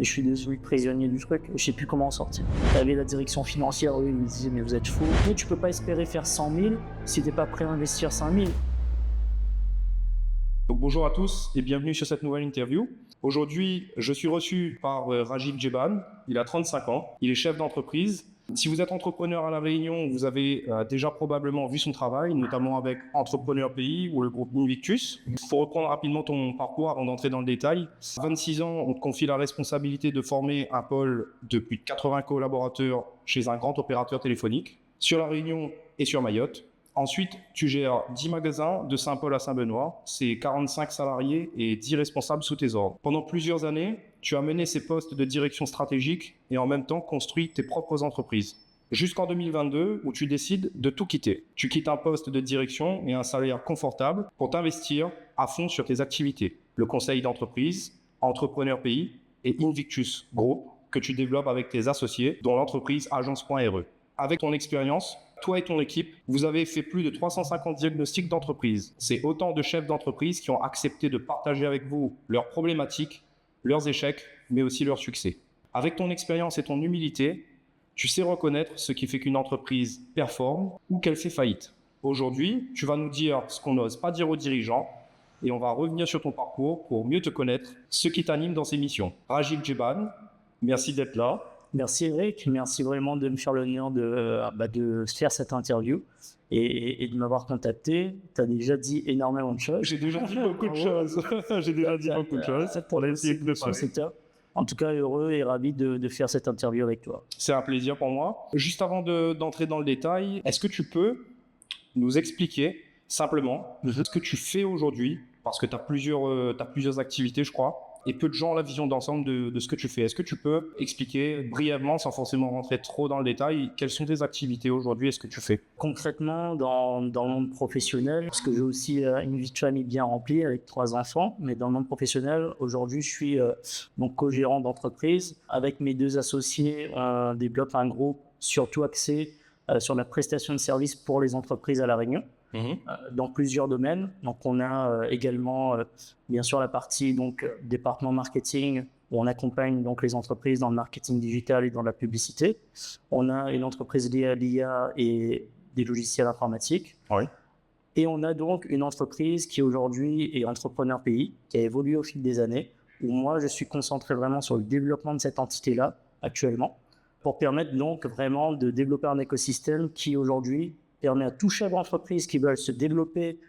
Et je suis devenu prisonnier du truc, je sais plus comment en sortir. T'avais la direction financière, eux, ils me disaient, mais vous êtes fous. Mais tu peux pas espérer faire 100 000 si t'es pas prêt à investir 5 000. Donc bonjour à tous et bienvenue sur cette nouvelle interview. Aujourd'hui, je suis reçu par Rajiv Jeban. Il a 35 ans, il est chef d'entreprise. Si vous êtes entrepreneur à La Réunion, vous avez déjà probablement vu son travail, notamment avec Entrepreneur Pays ou le groupe Invictus. Il faut reprendre rapidement ton parcours avant d'entrer dans le détail. À 26 ans, on te confie la responsabilité de former un pôle de plus de 80 collaborateurs chez un grand opérateur téléphonique, sur La Réunion et sur Mayotte. Ensuite, tu gères 10 magasins de Saint-Paul à Saint-Benoît. C'est 45 salariés et 10 responsables sous tes ordres. Pendant plusieurs années, tu as mené ces postes de direction stratégique et en même temps construit tes propres entreprises. Jusqu'en 2022, où tu décides de tout quitter. Tu quittes un poste de direction et un salaire confortable pour t'investir à fond sur tes activités. Le conseil d'entreprise, Entrepreneur Pays et Invictus Group que tu développes avec tes associés, dont l'entreprise Agence.re. Avec ton expérience, toi et ton équipe, vous avez fait plus de 350 diagnostics d'entreprise. C'est autant de chefs d'entreprise qui ont accepté de partager avec vous leurs problématiques, leurs échecs, mais aussi leurs succès. Avec ton expérience et ton humilité, tu sais reconnaître ce qui fait qu'une entreprise performe ou qu'elle fait faillite. Aujourd'hui, tu vas nous dire ce qu'on n'ose pas dire aux dirigeants et on va revenir sur ton parcours pour mieux te connaître, ce qui t'anime dans ces missions. Rajiv Jeban, merci d'être là. Merci Eric, merci vraiment de me faire l'honneur de faire cette interview et de m'avoir contacté. Tu as déjà dit énormément de choses. J'ai déjà dit beaucoup de choses. Pour c'est top. En tout cas, heureux et ravi de faire cette interview avec toi. C'est un plaisir pour moi. Juste avant d'entrer dans le détail, est-ce que tu peux nous expliquer simplement ce que tu fais aujourd'hui? Parce que tu as plusieurs activités, je crois. Et peu de gens ont la vision d'ensemble de ce que tu fais. Est-ce que tu peux expliquer brièvement, sans forcément rentrer trop dans le détail, quelles sont tes activités aujourd'hui et ce que tu fais? Concrètement, dans le monde professionnel, parce que j'ai aussi une vie de famille bien remplie avec 3 enfants, mais dans le monde professionnel, aujourd'hui, je suis donc co-gérant d'entreprise. Avec mes 2 associés, on développe un groupe surtout axé sur la prestation de services pour les entreprises à La Réunion. Dans plusieurs domaines. Donc, on a également, bien sûr, la partie département marketing où on accompagne donc les entreprises dans le marketing digital et dans la publicité. On a une entreprise liée à l'IA et des logiciels informatiques. Oui. Et on a donc une entreprise qui aujourd'hui est Entrepreneur Pays, qui a évolué au fil des années, où moi, je suis concentré vraiment sur le développement de cette entité-là actuellement, pour permettre donc vraiment de développer un écosystème qui aujourd'hui permet à tout chef d'entreprise qui veulent se développer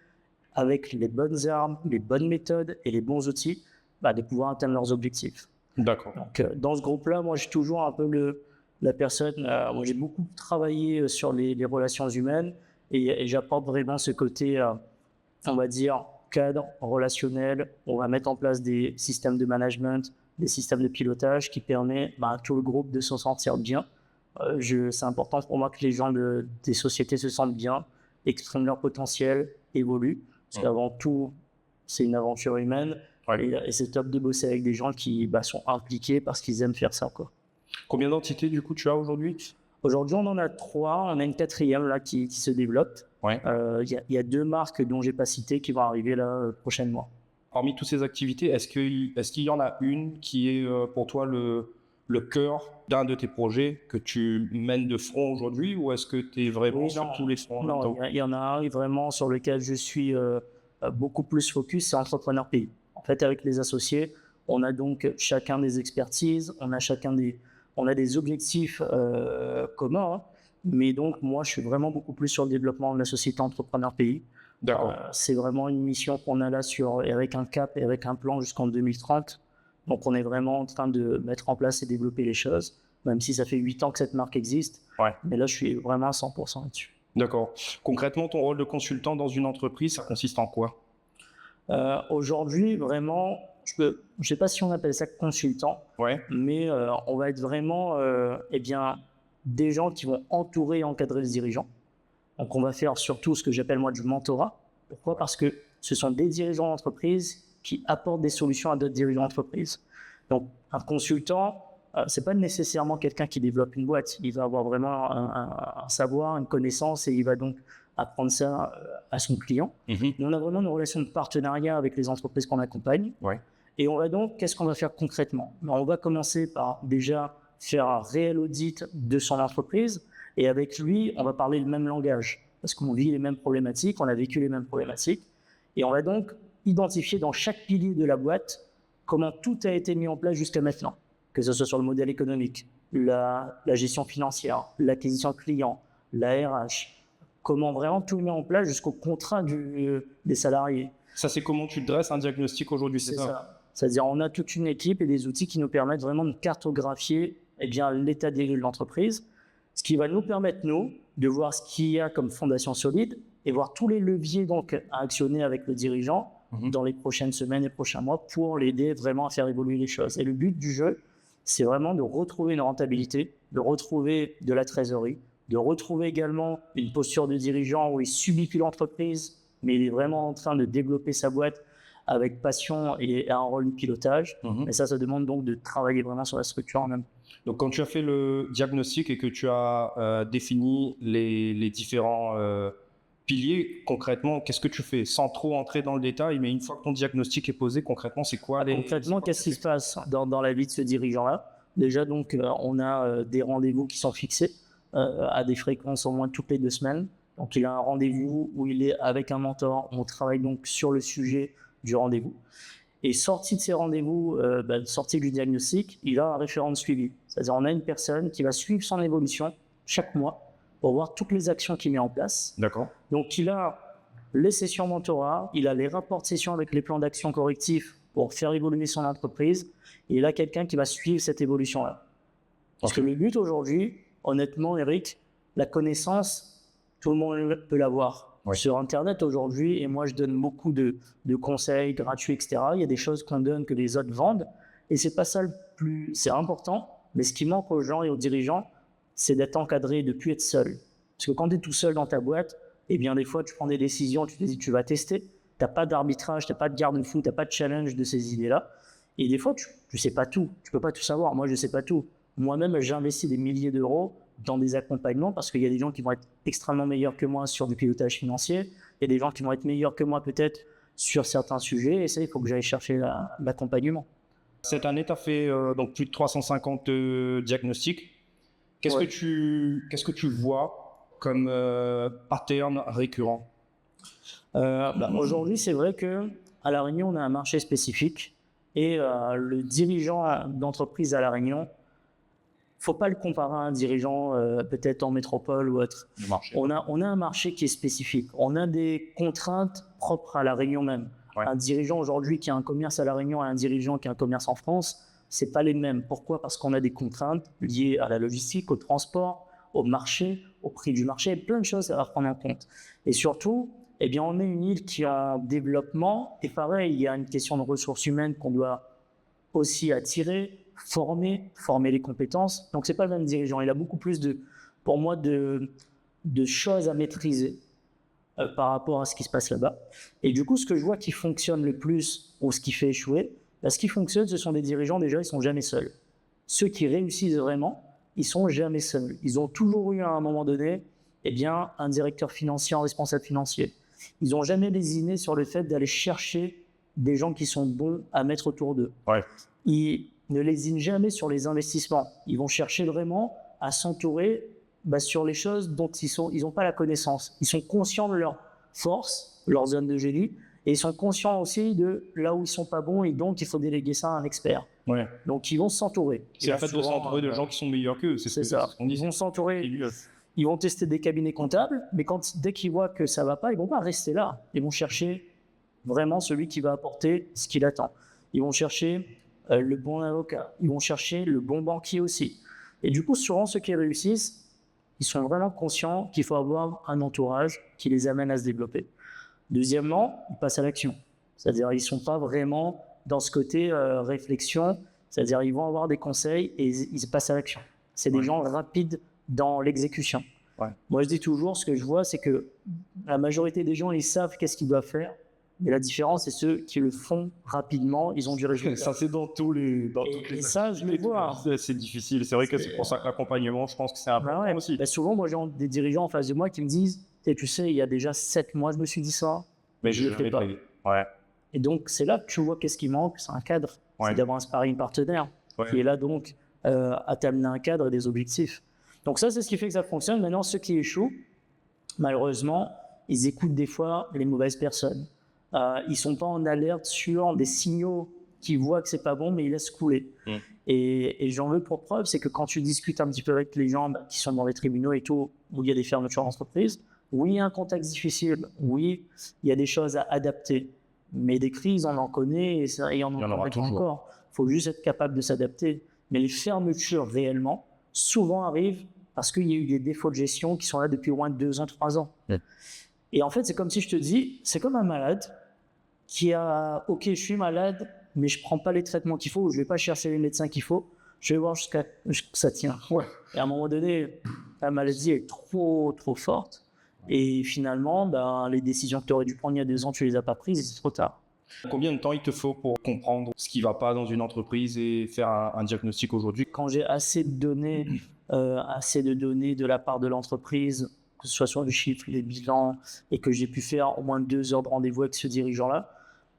avec les bonnes armes, les bonnes méthodes et les bons outils, de pouvoir atteindre leurs objectifs. D'accord. Donc, dans ce groupe-là, moi, je suis toujours un peu la personne. Moi, j'ai beaucoup travaillé sur les relations humaines et j'apporte vraiment ce côté, on va dire, cadre relationnel. On va mettre en place des systèmes de management, des systèmes de pilotage qui permettent à tout le groupe de se sentir bien. C'est important pour moi que les gens des sociétés se sentent bien, expriment leur potentiel, évoluent. Parce qu'avant tout, c'est une aventure humaine. Et c'est top de bosser avec des gens qui sont impliqués parce qu'ils aiment faire ça, quoi. Combien d'entités, du coup, tu as aujourd'hui? Aujourd'hui, on en a 3. On a une 4e là, qui se développe. Il y a 2 marques dont je n'ai pas cité qui vont arriver là prochainement. Parmi toutes ces activités, est-ce qu'il y en a une qui est pour toi le cœur d'un de tes projets que tu mènes de front aujourd'hui, ou est-ce que tu es vraiment sur tous les fronts? Non, il y en a un vraiment sur lequel je suis beaucoup plus focus, c'est Entrepreneur Pays. En fait, avec les associés, on a donc chacun des expertises, on a des objectifs communs, mais donc moi, je suis vraiment beaucoup plus sur le développement de la société Entrepreneur Pays. D'accord. C'est vraiment une mission qu'on a là avec un cap et avec un plan jusqu'en 2030. Donc, on est vraiment en train de mettre en place et développer les choses, même si ça fait 8 ans que cette marque existe. Mais là, je suis vraiment à 100% là-dessus. D'accord. Concrètement, ton rôle de consultant dans une entreprise, ça consiste en quoi? Aujourd'hui, vraiment, je ne sais pas si on appelle ça consultant, mais on va être vraiment des gens qui vont entourer et encadrer les dirigeants. Donc, on va faire surtout ce que j'appelle moi du mentorat. Pourquoi? Parce que ce sont des dirigeants d'entreprise qui apportent des solutions à d'autres dirigeants d'entreprise. Donc, un consultant, c'est pas nécessairement quelqu'un qui développe une boîte. Il va avoir vraiment un savoir, une connaissance, et il va donc apprendre ça à son client. Mais on a vraiment une relation de partenariat avec les entreprises qu'on accompagne. Et on va donc, qu'est-ce qu'on va faire concrètement? On va commencer par déjà faire un réel audit de son entreprise, et avec lui, on va parler le même langage, parce qu'on vit les mêmes problématiques, on a vécu les mêmes problématiques, et on va donc identifier dans chaque pilier de la boîte comment tout a été mis en place jusqu'à maintenant, que ce soit sur le modèle économique, la gestion financière, l'acquisition client, la RH, comment vraiment tout met en place jusqu'au contrat des salariés. Ça, c'est comment tu dresses un diagnostic aujourd'hui, c'est ça? C'est-à-dire, on a toute une équipe et des outils qui nous permettent vraiment de cartographier l'état des lieux de l'entreprise, ce qui va nous permettre, nous, de voir ce qu'il y a comme fondation solide et voir tous les leviers donc, à actionner avec le dirigeant dans les prochaines semaines et prochains mois pour l'aider vraiment à faire évoluer les choses. Et le but du jeu, c'est vraiment de retrouver une rentabilité, de retrouver de la trésorerie, de retrouver également une posture de dirigeant où il subit plus l'entreprise, mais il est vraiment en train de développer sa boîte avec passion et un rôle de pilotage. Et ça demande donc de travailler vraiment sur la structure en même. Donc, quand tu as fait le diagnostic et que tu as défini les différents piliers, concrètement, qu'est-ce que tu fais? Sans trop entrer dans le détail, mais une fois que ton diagnostic est posé, concrètement, c'est quoi Concrètement, qu'est-ce qui se passe dans la vie de ce dirigeant-là? Déjà, donc, on a des rendez-vous qui sont fixés à des fréquences au moins toutes les 2 semaines. Donc, il a un rendez-vous où il est avec un mentor. On travaille donc sur le sujet du rendez-vous. Et sorti de ces rendez-vous, sorti du diagnostic, il a un référent de suivi. C'est-à-dire, on a une personne qui va suivre son évolution chaque mois pour voir toutes les actions qu'il met en place. D'accord. Donc, il a les sessions mentorat, il a les rapports de session avec les plans d'action correctifs pour faire évoluer son entreprise. Et il a quelqu'un qui va suivre cette évolution-là. Parce que le but aujourd'hui, honnêtement, Eric, la connaissance, tout le monde peut l'avoir. Sur Internet aujourd'hui, et moi je donne beaucoup de conseils gratuits, etc. Il y a des choses qu'on donne que les autres vendent, et c'est pas ça le plus... C'est important, mais ce qui manque aux gens et aux dirigeants, c'est d'être encadré, de ne plus être seul. Parce que quand tu es tout seul dans ta boîte, eh bien des fois tu prends des décisions, tu te dis tu vas tester, tu n'as pas d'arbitrage, tu n'as pas de garde-fou, tu n'as pas de challenge de ces idées-là, et des fois tu ne sais pas tout, tu ne peux pas tout savoir. Moi je ne sais pas tout. Moi-même j'ai investi des milliers d'euros dans des accompagnements parce qu'il y a des gens qui vont être extrêmement meilleurs que moi sur du pilotage financier, il y a des gens qui vont être meilleurs que moi peut-être sur certains sujets, et ça il faut que j'aille chercher l'accompagnement. Cette année, tu as fait donc plus de 350 diagnostics. Qu'est-ce que tu vois comme pattern récurrent? Aujourd'hui, c'est vrai qu'à La Réunion, on a un marché spécifique, et le dirigeant d'entreprise à La Réunion, il ne faut pas le comparer à un dirigeant peut-être en métropole ou autre. On a un marché qui est spécifique. On a des contraintes propres à La Réunion même. Un dirigeant aujourd'hui qui a un commerce à La Réunion et un dirigeant qui a un commerce en France, ce n'est pas les mêmes. Pourquoi? Parce qu'on a des contraintes liées à la logistique, au transport, au marché, au prix du marché, plein de choses à prendre en compte. Et surtout, eh bien, on est une île qui est en développement, et pareil, il y a une question de ressources humaines qu'on doit aussi attirer, former les compétences. Donc, ce n'est pas le même dirigeant. Il a beaucoup plus, pour moi, de choses à maîtriser par rapport à ce qui se passe là-bas. Et du coup, ce que je vois qui fonctionne le plus, ou ce qui fait échouer, ce qui fonctionne, ce sont des dirigeants, déjà, ils ne sont jamais seuls. Ceux qui réussissent vraiment, ils ne sont jamais seuls. Ils ont toujours eu, à un moment donné, eh bien, un directeur financier, un responsable financier. Ils n'ont jamais lésiné sur le fait d'aller chercher des gens qui sont bons à mettre autour d'eux. Ils ne lésinent jamais sur les investissements. Ils vont chercher vraiment à s'entourer sur les choses dont ils n'ont pas la connaissance. Ils sont conscients de leurs forces, leur zone de génie, et ils sont conscients aussi de là où ils ne sont pas bons, et donc il faut déléguer ça à un expert. Donc ils vont s'entourer. C'est le fait de s'entourer de gens qui sont meilleurs qu'eux. C'est ça. Ils vont s'entourer. Ils vont tester des cabinets comptables, mais dès qu'ils voient que ça ne va pas, ils ne vont pas rester là. Ils vont chercher vraiment celui qui va apporter ce qu'il attend. Ils vont chercher le bon avocat. Ils vont chercher le bon banquier aussi. Et du coup, souvent, ceux qui réussissent, ils sont vraiment conscients qu'il faut avoir un entourage qui les amène à se développer. Deuxièmement, ils passent à l'action. C'est-à-dire qu'ils ne sont pas vraiment dans ce côté réflexion. C'est-à-dire ils vont avoir des conseils et ils passent à l'action. C'est des gens rapides dans l'exécution. Moi, je dis toujours, ce que je vois, c'est que la majorité des gens, ils savent qu'est-ce qu'ils doivent faire. Mais la différence, c'est ceux qui le font rapidement, ils ont du résultat. Ça, c'est dans toutes les... Et ça, je le vois. C'est difficile. C'est vrai que c'est pour ça que l'accompagnement, je pense que c'est important aussi. Souvent, moi, j'ai des dirigeants en face de moi qui me disent, tu sais, il y a déjà 7 mois, je me suis dit ça, mais je le fais pas. Et donc, c'est là que tu vois qu'est-ce qui manque, c'est un cadre. Ouais. C'est d'avoir un sparring partenaire qui est là donc à t'amener un cadre et des objectifs. Donc ça, c'est ce qui fait que ça fonctionne. Maintenant, ceux qui échouent, malheureusement, ils écoutent des fois les mauvaises personnes. Ils sont pas en alerte sur des signaux qui voient que c'est pas bon, mais ils laissent couler. Et j'en veux pour preuve, c'est que quand tu discutes un petit peu avec les gens qui sont dans les tribunaux et tout, où il y a des fermetures d'entreprise, oui, il y a un contexte difficile, oui, il y a des choses à adapter, mais des crises, on en connaît et on en aura toujours. encore. Il faut juste être capable de s'adapter. Mais les fermetures réellement, souvent arrivent parce qu'il y a eu des défauts de gestion qui sont là depuis au moins 2 ans, 3 ans. Et en fait, c'est comme si je te dis, c'est comme un malade qui a, ok, je suis malade, mais je prends pas les traitements qu'il faut, je vais pas chercher les médecins qu'il faut, je vais voir jusqu'à ce que ça tient. Et à un moment donné, la maladie est trop forte, et finalement, les décisions que tu aurais dû prendre il y a 2 ans, tu les as pas prises, et c'est trop tard. Combien de temps il te faut pour comprendre ce qui va pas dans une entreprise et faire un diagnostic aujourd'hui? Quand j'ai assez de données de la part de l'entreprise, que ce soit sur les chiffres, les bilans, et que j'ai pu faire au moins 2 heures de rendez-vous avec ce dirigeant-là,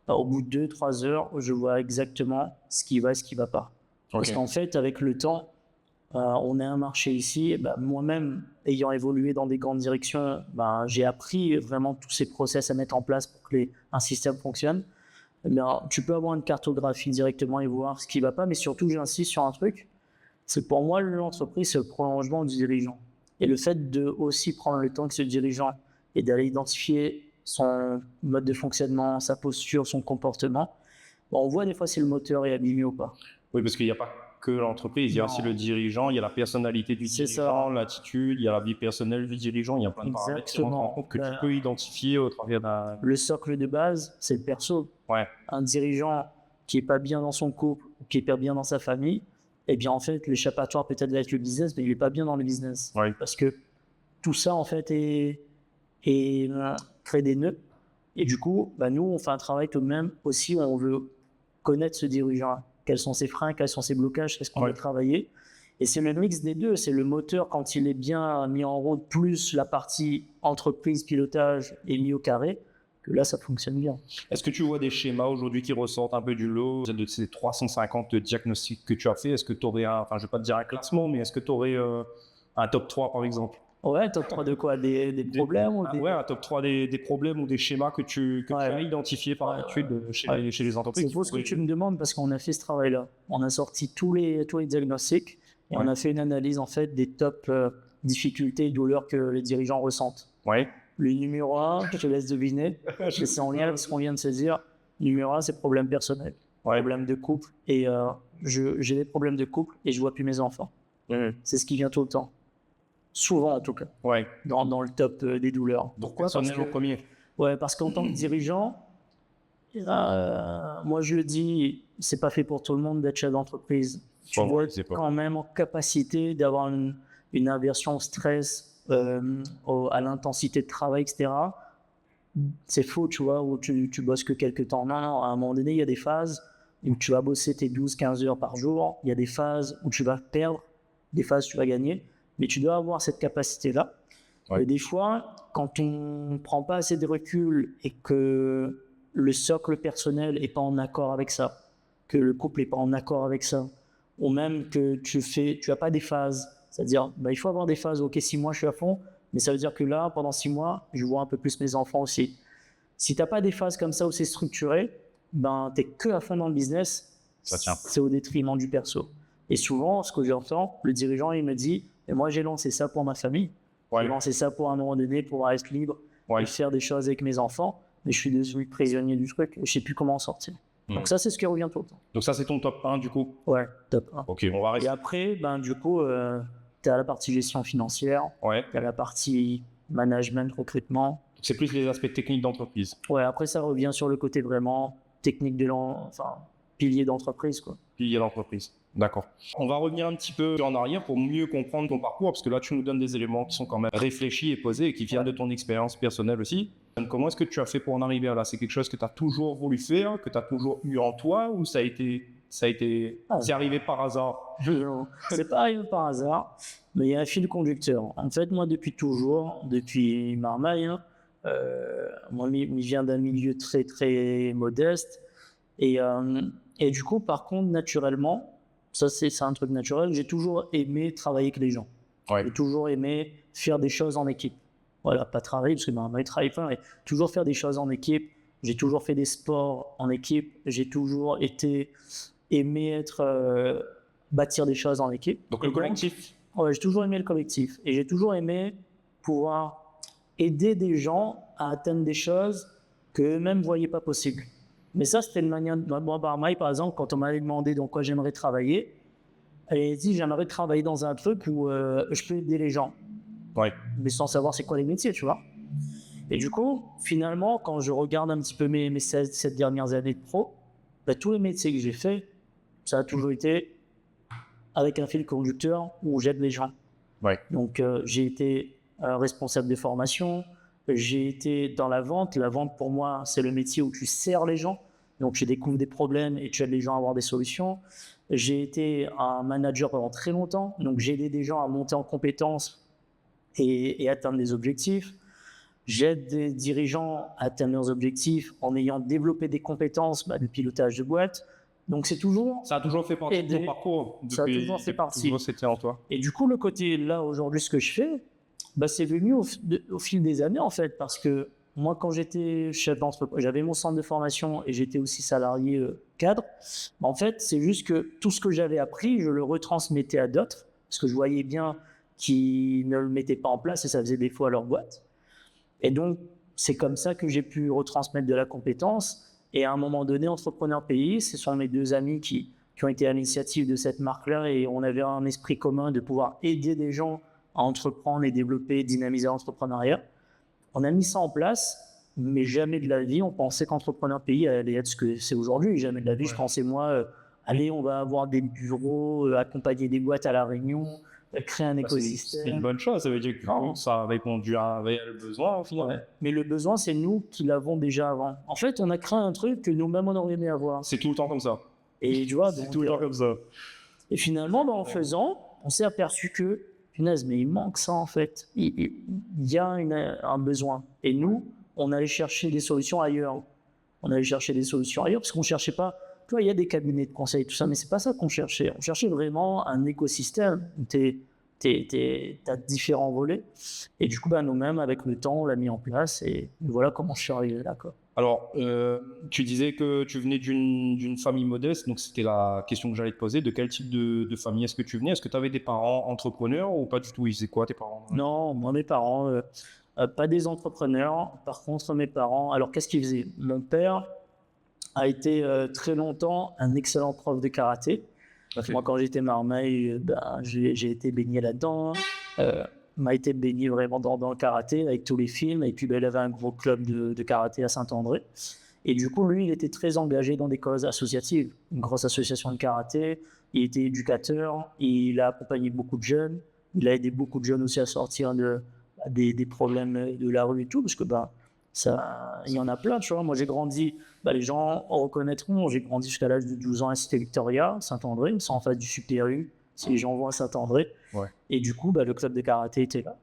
au bout de 2-3 heures, je vois exactement ce qui va et ce qui ne va pas. Parce qu'en fait, avec le temps, on a un marché ici. Moi-même, ayant évolué dans des grandes directions, j'ai appris vraiment tous ces process à mettre en place pour que un système fonctionne. Tu peux avoir une cartographie directement et voir ce qui ne va pas, mais surtout, j'insiste sur un truc, c'est que pour moi, l'entreprise, c'est le prolongement du dirigeant. Et le fait de aussi prendre le temps que ce dirigeant et d'aller identifier son mode de fonctionnement, sa posture, son comportement, on voit des fois si le moteur est abîmé ou pas. Oui, parce qu'il n'y a pas que l'entreprise, il y a aussi le dirigeant, il y a la personnalité du dirigeant, l'attitude, il y a la vie personnelle du dirigeant, il y a plein de paramètres qui rentrent en compte que tu peux identifier au travers d'un... Le socle de base, c'est le perso. Un dirigeant qui n'est pas bien dans son couple ou qui n'est pas bien dans sa famille, eh bien en fait, l'échappatoire peut-être va être le business, mais il n'est pas bien dans le business. Parce que tout ça en fait crée des nœuds. Et du coup, nous, on fait un travail tout de même aussi où on veut connaître ce dirigeant. Quels sont ses freins, quels sont ses blocages, qu'est-ce qu'on veut travailler. Et c'est le mix des deux. C'est le moteur quand il est bien mis en route, plus la partie entreprise, pilotage et mis au carré, que là, ça fonctionne bien. Est-ce que tu vois des schémas aujourd'hui qui ressortent un peu du lot de ces 350 diagnostics que tu as fait? Est-ce que tu aurais je ne vais pas te dire un classement, mais est-ce que tu aurais un top 3 par exemple? Ouais, top 3 de quoi? Des problèmes Ouais, un top 3 des problèmes ou des schémas que tu as identifiés par l'habitude chez les entreprises. C'est faux ce que tu me demandes parce qu'on a fait ce travail-là. On a sorti tous les diagnostics et on a fait une analyse en fait des top difficultés et douleurs que les dirigeants ressentent. Le numéro 1, je te laisse deviner, c'est en lien avec ce qu'on vient de se dire. Numéro 1, c'est problème personnel, problème de couple. Et j'ai des problèmes de couple et je vois plus mes enfants. C'est ce qui vient tout le temps. Souvent en tout cas, dans le top des douleurs. Pourquoi? Parce que, au premier. Parce qu'en tant que dirigeant, moi je le dis, c'est pas fait pour tout le monde d'être chef d'entreprise. Tu dois être quand même en capacité d'avoir une aversion au stress, à l'intensité de travail, etc. C'est faux, tu vois, où tu bosses que quelques temps. Non, à un moment donné, il y a des phases où tu vas bosser tes 12-15 heures par jour. Il y a des phases où tu vas perdre, des phases où tu vas gagner. Mais tu dois avoir cette capacité-là. Et des fois, quand on ne prend pas assez de recul et que le socle personnel n'est pas en accord avec ça, que le couple n'est pas en accord avec ça, ou même que tu n'as pas des phases, c'est-à-dire il faut avoir des phases, ok, 6 mois je suis à fond, mais ça veut dire que là, pendant 6 mois, je vois un peu plus mes enfants aussi. Si tu n'as pas des phases comme ça où c'est structuré, tu n'es que à fond dans le business, c'est au détriment du perso. Et souvent, ce que j'entends, le dirigeant, il me dit, et moi, j'ai lancé ça pour ma famille. J'ai lancé ça pour un moment donné, pour être libre et faire des choses avec mes enfants. Mais je suis devenu prisonnier du truc et je ne sais plus comment en sortir. Donc ça, c'est ce qui revient tout le temps. Donc ça, c'est ton top 1 du coup? Ouais, top 1. Ok, on va rester. Et après, du coup, tu as la partie gestion financière, tu as la partie management, recrutement. C'est plus les aspects techniques d'entreprise. Après, ça revient sur le côté vraiment technique pilier d'entreprise, quoi. Pilier d'entreprise. D'accord. On va revenir un petit peu en arrière pour mieux comprendre ton parcours, parce que là, tu nous donnes des éléments qui sont quand même réfléchis et posés et qui viennent de ton expérience personnelle aussi. Comment est-ce que tu as fait pour en arriver là? C'est quelque chose que tu as toujours voulu faire, que tu as toujours eu en toi, ou c'est arrivé par hasard? C'est pas arrivé par hasard, mais il y a un fil conducteur. En fait, moi, depuis toujours, depuis Marmaille, Moi, il vient d'un milieu très, très modeste. Et, et du coup, par contre, naturellement, ça c'est un truc naturel, j'ai toujours aimé travailler avec les gens. Ouais. J'ai toujours aimé faire des choses en équipe. Voilà, pas travailler, parce que ma mère travaille pas, mais toujours faire des choses en équipe. J'ai toujours fait des sports en équipe. J'ai toujours aimé bâtir des choses en équipe. Donc le collectif. Ouais, j'ai toujours aimé le collectif. Et j'ai toujours aimé pouvoir aider des gens à atteindre des choses qu'eux-mêmes ne voyaient pas possibles. Mais ça, c'était une manière. Moi, par exemple, quand on m'avait demandé dans quoi j'aimerais travailler, elle dit j'aimerais travailler dans un truc où je peux aider les gens. Ouais. Mais sans savoir c'est quoi les métiers, tu vois. Et du coup, finalement, quand je regarde un petit peu mes 7 dernières années de pro, bah, tous les métiers que j'ai faits, ça a toujours été avec un fil conducteur où j'aide les gens. Ouais. Donc, j'ai été responsable de formation, j'ai été dans la vente. La vente, pour moi, c'est le métier où tu sers les gens. Donc, tu découvres des problèmes et tu aides les gens à avoir des solutions. J'ai été un manager pendant très longtemps. Donc, j'ai aidé des gens à monter en compétences et atteindre des objectifs. J'aide des dirigeants à atteindre leurs objectifs en ayant développé des compétences de pilotage de boîte. Donc, c'est toujours... Ça a toujours fait partie de ton parcours. Ça a toujours fait partie. Toujours c'était en toi. Et du coup, le côté là, aujourd'hui, ce que je fais, c'est venu au fil des années, en fait, parce que moi, quand j'étais chef d'entreprise, j'avais mon centre de formation et j'étais aussi salarié cadre. En fait, c'est juste que tout ce que j'avais appris, je le retransmettais à d'autres, parce que je voyais bien qu'ils ne le mettaient pas en place et ça faisait défaut à leur boîte. Et donc, c'est comme ça que j'ai pu retransmettre de la compétence. Et à un moment donné, Entrepreneur Pays, ce sont mes 2 amis qui ont été à l'initiative de cette marque-là et on avait un esprit commun de pouvoir aider des gens à entreprendre et développer, dynamiser l'entrepreneuriat. On a mis ça en place, mais jamais de la vie, on pensait qu'Entrepreneur Pays allait être ce que c'est aujourd'hui. Jamais de la vie, je pensais moi, allez, on va avoir des bureaux, accompagner des boîtes à La Réunion, créer un écosystème. C'est une bonne chose, ça veut dire que ça a répondu à un réel besoin au final. Ouais. Mais le besoin, c'est nous qui l'avons déjà avant. En fait, on a créé un truc que nous-mêmes on aurait aimé avoir. C'est tout le temps comme ça. Et tu vois, c'est tout le temps comme ça. Et finalement, en faisant, on s'est aperçu que, punaise, mais il manque ça en fait. Il y a un besoin. Et nous, on allait chercher des solutions ailleurs. On allait chercher des solutions ailleurs parce qu'on ne cherchait pas. Tu vois, il y a des cabinets de conseil, tout ça, mais c'est pas ça qu'on cherchait. On cherchait vraiment un écosystème où t'as différents volets. Et du coup, nous-mêmes, avec le temps, on l'a mis en place et voilà comment je suis arrivé là, quoi. Alors, tu disais que tu venais d'une famille modeste, donc c'était la question que j'allais te poser. De quel type de famille est-ce que tu venais? Est-ce que tu avais des parents entrepreneurs ou pas du tout? Ils faisaient quoi, tes parents? Non, moi, mes parents, pas des entrepreneurs. Par contre, mes parents, alors qu'est-ce qu'ils faisaient? Mon père a été très longtemps un excellent prof de karaté. Moi, quand j'étais marmaille, j'ai été baigné là-dedans. M'a été baigné vraiment dans le karaté avec tous les films. Et puis, il avait un gros club de karaté à Saint-André. Et du coup, lui, il était très engagé dans des causes associatives. Une grosse association de karaté. Il était éducateur. Il a accompagné beaucoup de jeunes. Il a aidé beaucoup de jeunes aussi à sortir des problèmes de la rue et tout. Parce que il y en a plein, tu vois. Moi, j'ai grandi, les gens reconnaîtront, j'ai grandi jusqu'à l'âge de 12 ans à Cité Victoria, Saint-André, c'est en face du Super U, si les gens vont à Saint-André. Ouais. Et du coup, le club de karaté était là.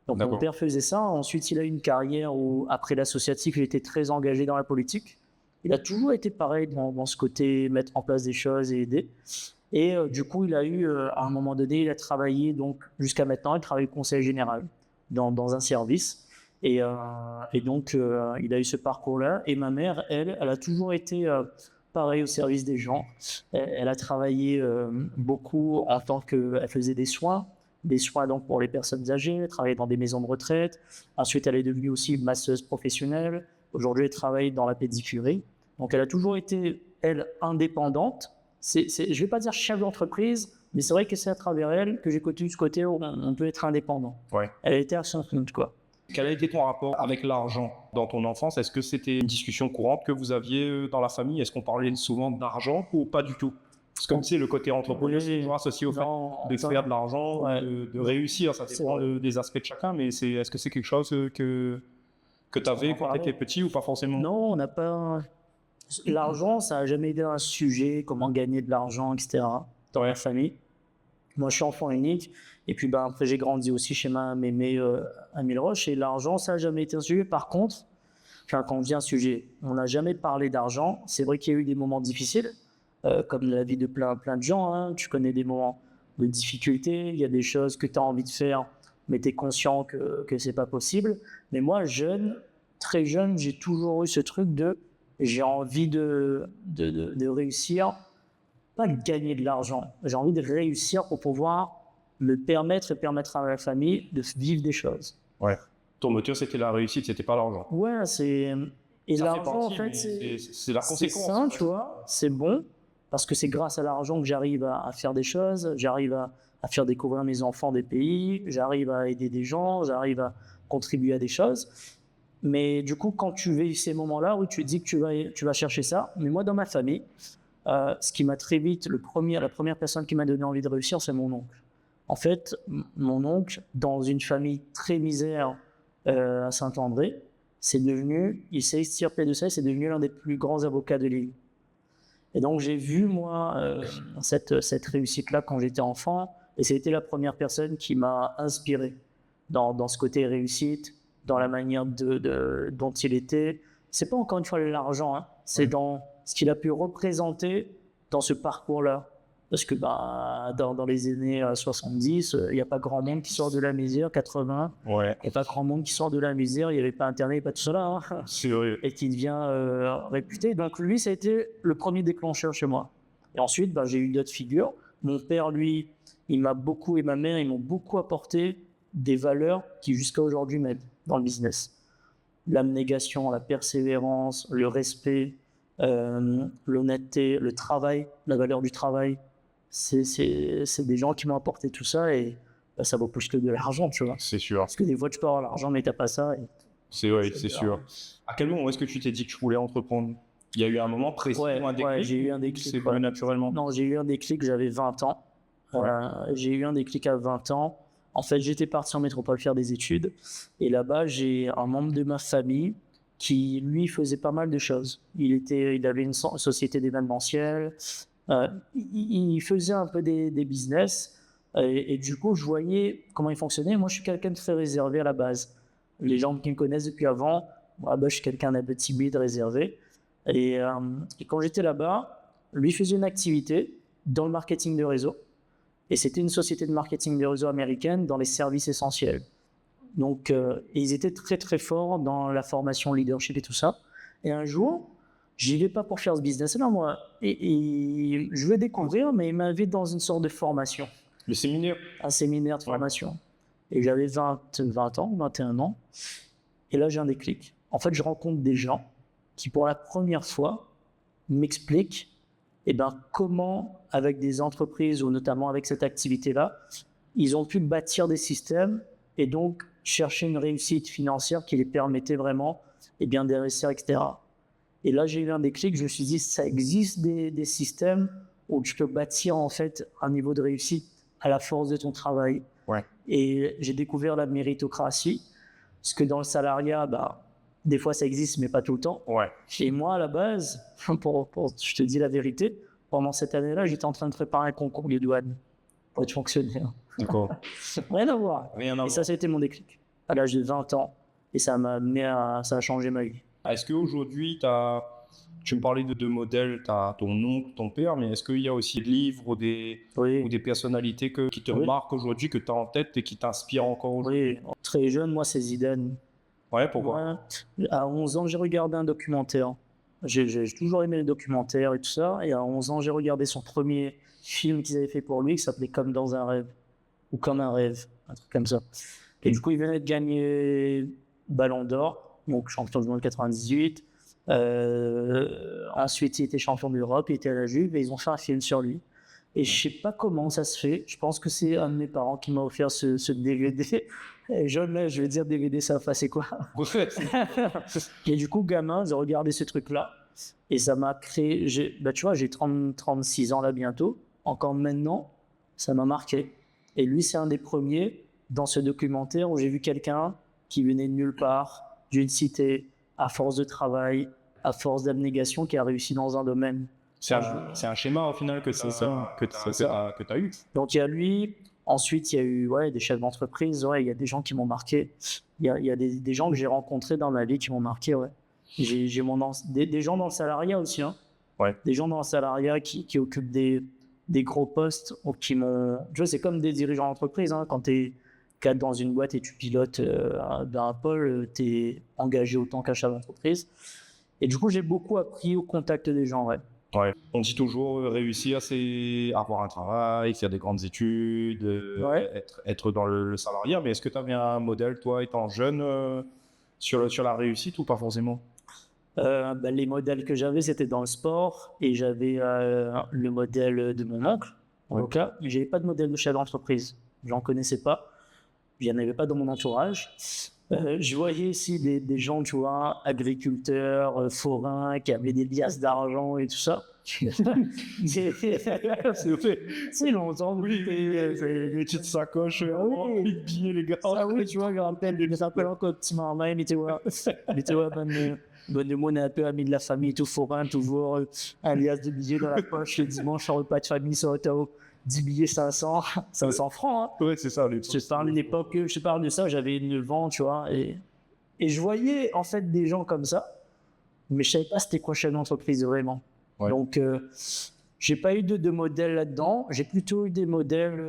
Donc, mon père faisait ça. Ensuite, il a eu une carrière où, après l'associatif, il était très engagé dans la politique. Il a toujours été pareil dans ce côté, mettre en place des choses et aider. Et du coup, il a eu, à un moment donné, il a travaillé, donc, jusqu'à maintenant, il travaille au conseil général dans un service. Et donc, il a eu ce parcours-là. Et ma mère, elle a toujours été pareil au service des gens. Elle a travaillé beaucoup en tant qu'elle faisait des soins donc pour les personnes âgées. Elle travaillait dans des maisons de retraite. Ensuite, elle est devenue aussi masseuse professionnelle. Aujourd'hui, elle travaille dans la pédicurie. Donc, elle a toujours été, elle, indépendante. Je ne vais pas dire chef d'entreprise, mais c'est vrai que c'est à travers elle que j'ai connu ce côté où on peut être indépendant. Ouais. Elle a été à son compte, quoi. Quel a été ton rapport avec l'argent dans ton enfance? Est-ce que c'était une discussion courante que vous aviez dans la famille? Est-ce qu'on parlait souvent d'argent ou pas du tout? Parce que comme c'est le côté entrepreneur, c'est toujours associé au fait de faire de l'argent, ouais, de réussir. Ça dépend des aspects de chacun, mais est-ce que c'est quelque chose que tu avais quand tu étais petit ou pas forcément? Non, on n'a pas... L'argent, ça n'a jamais été un sujet, comment gagner de l'argent, etc. dans la famille. Moi, je suis enfant unique. Et puis, après, j'ai grandi aussi chez ma mémé à Milleroche. Et l'argent, ça n'a jamais été un sujet. Par contre, quand on vient un sujet, on n'a jamais parlé d'argent. C'est vrai qu'il y a eu des moments difficiles, comme la vie de plein de gens. Hein. Tu connais des moments de difficulté. Il y a des choses que tu as envie de faire, mais tu es conscient que ce n'est pas possible. Mais moi, jeune, très jeune, j'ai toujours eu ce truc de j'ai envie de réussir, pas de gagner de l'argent. J'ai envie de réussir pour pouvoir me permettre et permettre à ma famille de vivre des choses. Ouais. Ton moteur, c'était la réussite, c'était pas l'argent. Ouais, et Ça l'argent, fait partie, en fait, c'est la conséquence. C'est sain, tu vois, c'est bon, parce que c'est grâce à l'argent que j'arrive à faire des choses, j'arrive à faire découvrir mes enfants des pays, j'arrive à aider des gens, j'arrive à contribuer à des choses. Mais du coup, quand tu vis ces moments-là où tu te dis que tu vas chercher ça, mais moi, dans ma famille, ce qui m'a très vite, la première personne qui m'a donné envie de réussir, c'est mon oncle. En fait, mon oncle, dans une famille très misère à Saint-André, il s'est extirpé de ça, c'est devenu l'un des plus grands avocats de l'île. Et donc j'ai vu, moi, cette réussite-là quand j'étais enfant, et c'était la première personne qui m'a inspiré dans ce côté réussite, dans la manière dont il était. C'est pas encore une fois l'argent, hein, c'est dans ce qu'il a pu représenter dans ce parcours-là. Parce que dans les années 70, il n'y a pas grand monde qui sort de la misère, 80, il n'y a pas grand monde qui sort de la misère, il n'y avait pas Internet, pas tout cela, hein, c'est vrai. Et qui devient réputé. Donc lui, ça a été le premier déclencheur chez moi. Et ensuite, j'ai eu d'autres figures. Mon père, lui, et ma mère, ils m'ont beaucoup apporté des valeurs qui jusqu'à aujourd'hui m'aident dans le business. L'abnégation, la persévérance, le respect, l'honnêteté, le travail, la valeur du travail. C'est des gens qui m'ont apporté tout ça et ça vaut plus que de l'argent, tu vois. C'est sûr. Parce que des fois, tu peux avoir l'argent, mais tu n'as pas ça. C'est sûr. À quel moment est-ce que tu t'es dit que tu voulais entreprendre? Il y a eu un moment précis ou un déclic? Ouais, j'ai eu un déclic. C'est venu naturellement? Non, j'ai eu un déclic, j'avais 20 ans. J'ai eu un déclic à 20 ans. En fait, j'étais parti en métropole faire des études. Et là-bas, j'ai un membre de ma famille qui, lui, faisait pas mal de choses. Il avait une société d'événementiel. Il faisait un peu des business. Et du coup, je voyais comment il fonctionnait. Moi, je suis quelqu'un de très réservé à la base. Les gens qui me connaissent depuis avant, je suis quelqu'un d'un peu timide, réservé. Et quand j'étais là-bas, lui faisait une activité dans le marketing de réseau. Et c'était une société de marketing de réseau américaine dans les services essentiels. Donc, ils étaient très, très forts dans la formation leadership et tout ça. Et un jour, j'y vais pas pour faire ce business-là, moi. Et je veux découvrir, mais il m'invite dans une sorte de formation. Le séminaire? Un séminaire de formation. Et j'avais 20 ans, 21 ans. Et là, j'ai un déclic. En fait, je rencontre des gens qui, pour la première fois, m'expliquent comment, avec des entreprises ou notamment avec cette activité-là, ils ont pu bâtir des systèmes et donc chercher une réussite financière qui les permettait vraiment d'investir, etc. Et là, j'ai eu un déclic, je me suis dit, ça existe des systèmes où tu peux bâtir en fait un niveau de réussite à la force de ton travail. Et j'ai découvert la méritocratie, parce que dans le salariat, des fois ça existe, mais pas tout le temps. Et moi, à la base, je te dis la vérité, pendant cette année-là, j'étais en train de préparer un concours de douane pour être fonctionnaire. D'accord. Rien à voir. Et ça a été mon déclic, à l'âge de 20 ans. Et ça a changé ma vie. Est-ce qu'aujourd'hui, tu me parlais de deux modèles, tu as ton oncle, ton père, mais est-ce qu'il y a aussi des livres ou des personnalités qui te marquent aujourd'hui, que tu as en tête et qui t'inspirent encore aujourd'hui? Oui, très jeune, moi, c'est Zidane. Pourquoi? À 11 ans, j'ai regardé un documentaire. J'ai toujours aimé les documentaires et tout ça. Et à 11 ans, j'ai regardé son premier film qu'ils avaient fait pour lui, qui s'appelait Comme dans un rêve. Ou Comme un rêve, un truc comme ça. Et du coup, il venait de gagner Ballon d'Or, donc champion du monde 98. Ensuite, il était champion d'Europe, il était à la Juve et ils ont fait un film sur lui. Et je sais pas comment ça se fait. Je pense que c'est un de mes parents qui m'a offert ce DVD. Et je vais dire DVD, ça va c'est quoi? Et du coup, gamin, j'ai regardé ce truc-là. Et ça m'a créé... tu vois, j'ai 36 ans là bientôt. Encore maintenant, ça m'a marqué. Et lui, c'est un des premiers dans ce documentaire où j'ai vu quelqu'un qui venait de nulle part, d'une cité, à force de travail, à force d'abnégation, qui a réussi dans un domaine. C'est un schéma au final que tu as eu. Donc il y a lui, ensuite il y a eu des chefs d'entreprise, il y a des gens qui m'ont marqué, il y a des gens que j'ai rencontrés dans ma vie qui m'ont marqué, J'ai des gens dans le salariat aussi, hein. Des gens dans le salariat qui occupent des gros postes, ou qui m'ont... Tu vois, c'est comme des dirigeants d'entreprise, hein. Quand tu es cadre dans une boîte et tu pilotes un pôle, tu es engagé autant qu'un chef d'entreprise. Et du coup, j'ai beaucoup appris au contact des gens, On dit toujours réussir, c'est avoir un travail, faire des grandes études, être dans le salariat. Mais est-ce que tu avais un modèle, toi, étant jeune, sur la réussite ou pas forcément? Les modèles que j'avais, c'était dans le sport, et j'avais le modèle de mon oncle, en tout cas. Mais j'avais pas de modèle de chef d'entreprise. J'en connaissais pas. Il n'y en avait pas dans mon entourage. Je voyais ici des gens, tu vois, agriculteurs, forains, qui avaient des liasses d'argent et tout ça. C'est longtemps, les petites sacoches, les billets, les gars. Ah oui, tu vois, je me rappelle encore petit maman, il était bonne on est un peu ami de la famille, tout forain, toujours un liasse de billets dans la poche le dimanche en repas de famille, ça aurait 10 billets 500 francs. Hein. Ouais, c'est ça. Je parle de ça, j'avais 9 ans, tu vois, et je voyais en fait des gens comme ça, mais je savais pas c'était quoi chef d'entreprise vraiment. Donc, j'ai pas eu de modèle là-dedans. J'ai plutôt eu des modèles,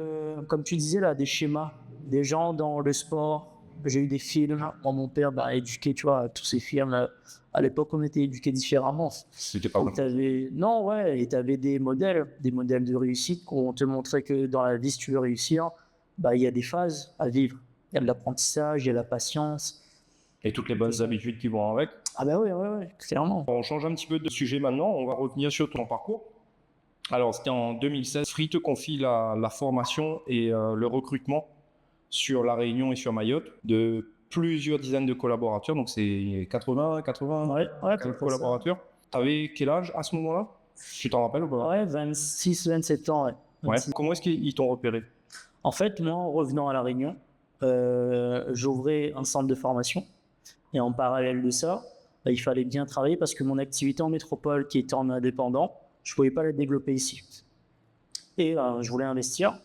comme tu disais là, des schémas, des gens dans le sport. J'ai eu des films. Moi, mon père m'a éduqué, tu vois, tous ces films. À l'époque, on était éduqués différemment. C'était pas bon. Non, et t'avais des modèles de réussite qu'on te montrait que dans la vie, si tu veux réussir, il y a des phases à vivre. Il y a de l'apprentissage, il y a la patience. Et toutes les bonnes habitudes qui vont avec. Ah oui, clairement. On change un petit peu de sujet maintenant, on va revenir sur ton parcours. Alors, c'était en 2016, Free te confie la formation et le recrutement sur La Réunion et sur Mayotte de plusieurs dizaines de collaborateurs, donc c'est 80 collaborateurs. Tu avais quel âge à ce moment-là? Tu t'en rappelles ou pas? 26, 27 ans. Comment est-ce qu'ils t'ont repéré? En fait, moi, en revenant à La Réunion, j'ouvrais un centre de formation, et en parallèle de ça, il fallait bien travailler parce que mon activité en métropole, qui était en indépendant, je ne pouvais pas la développer ici. Et je voulais investir.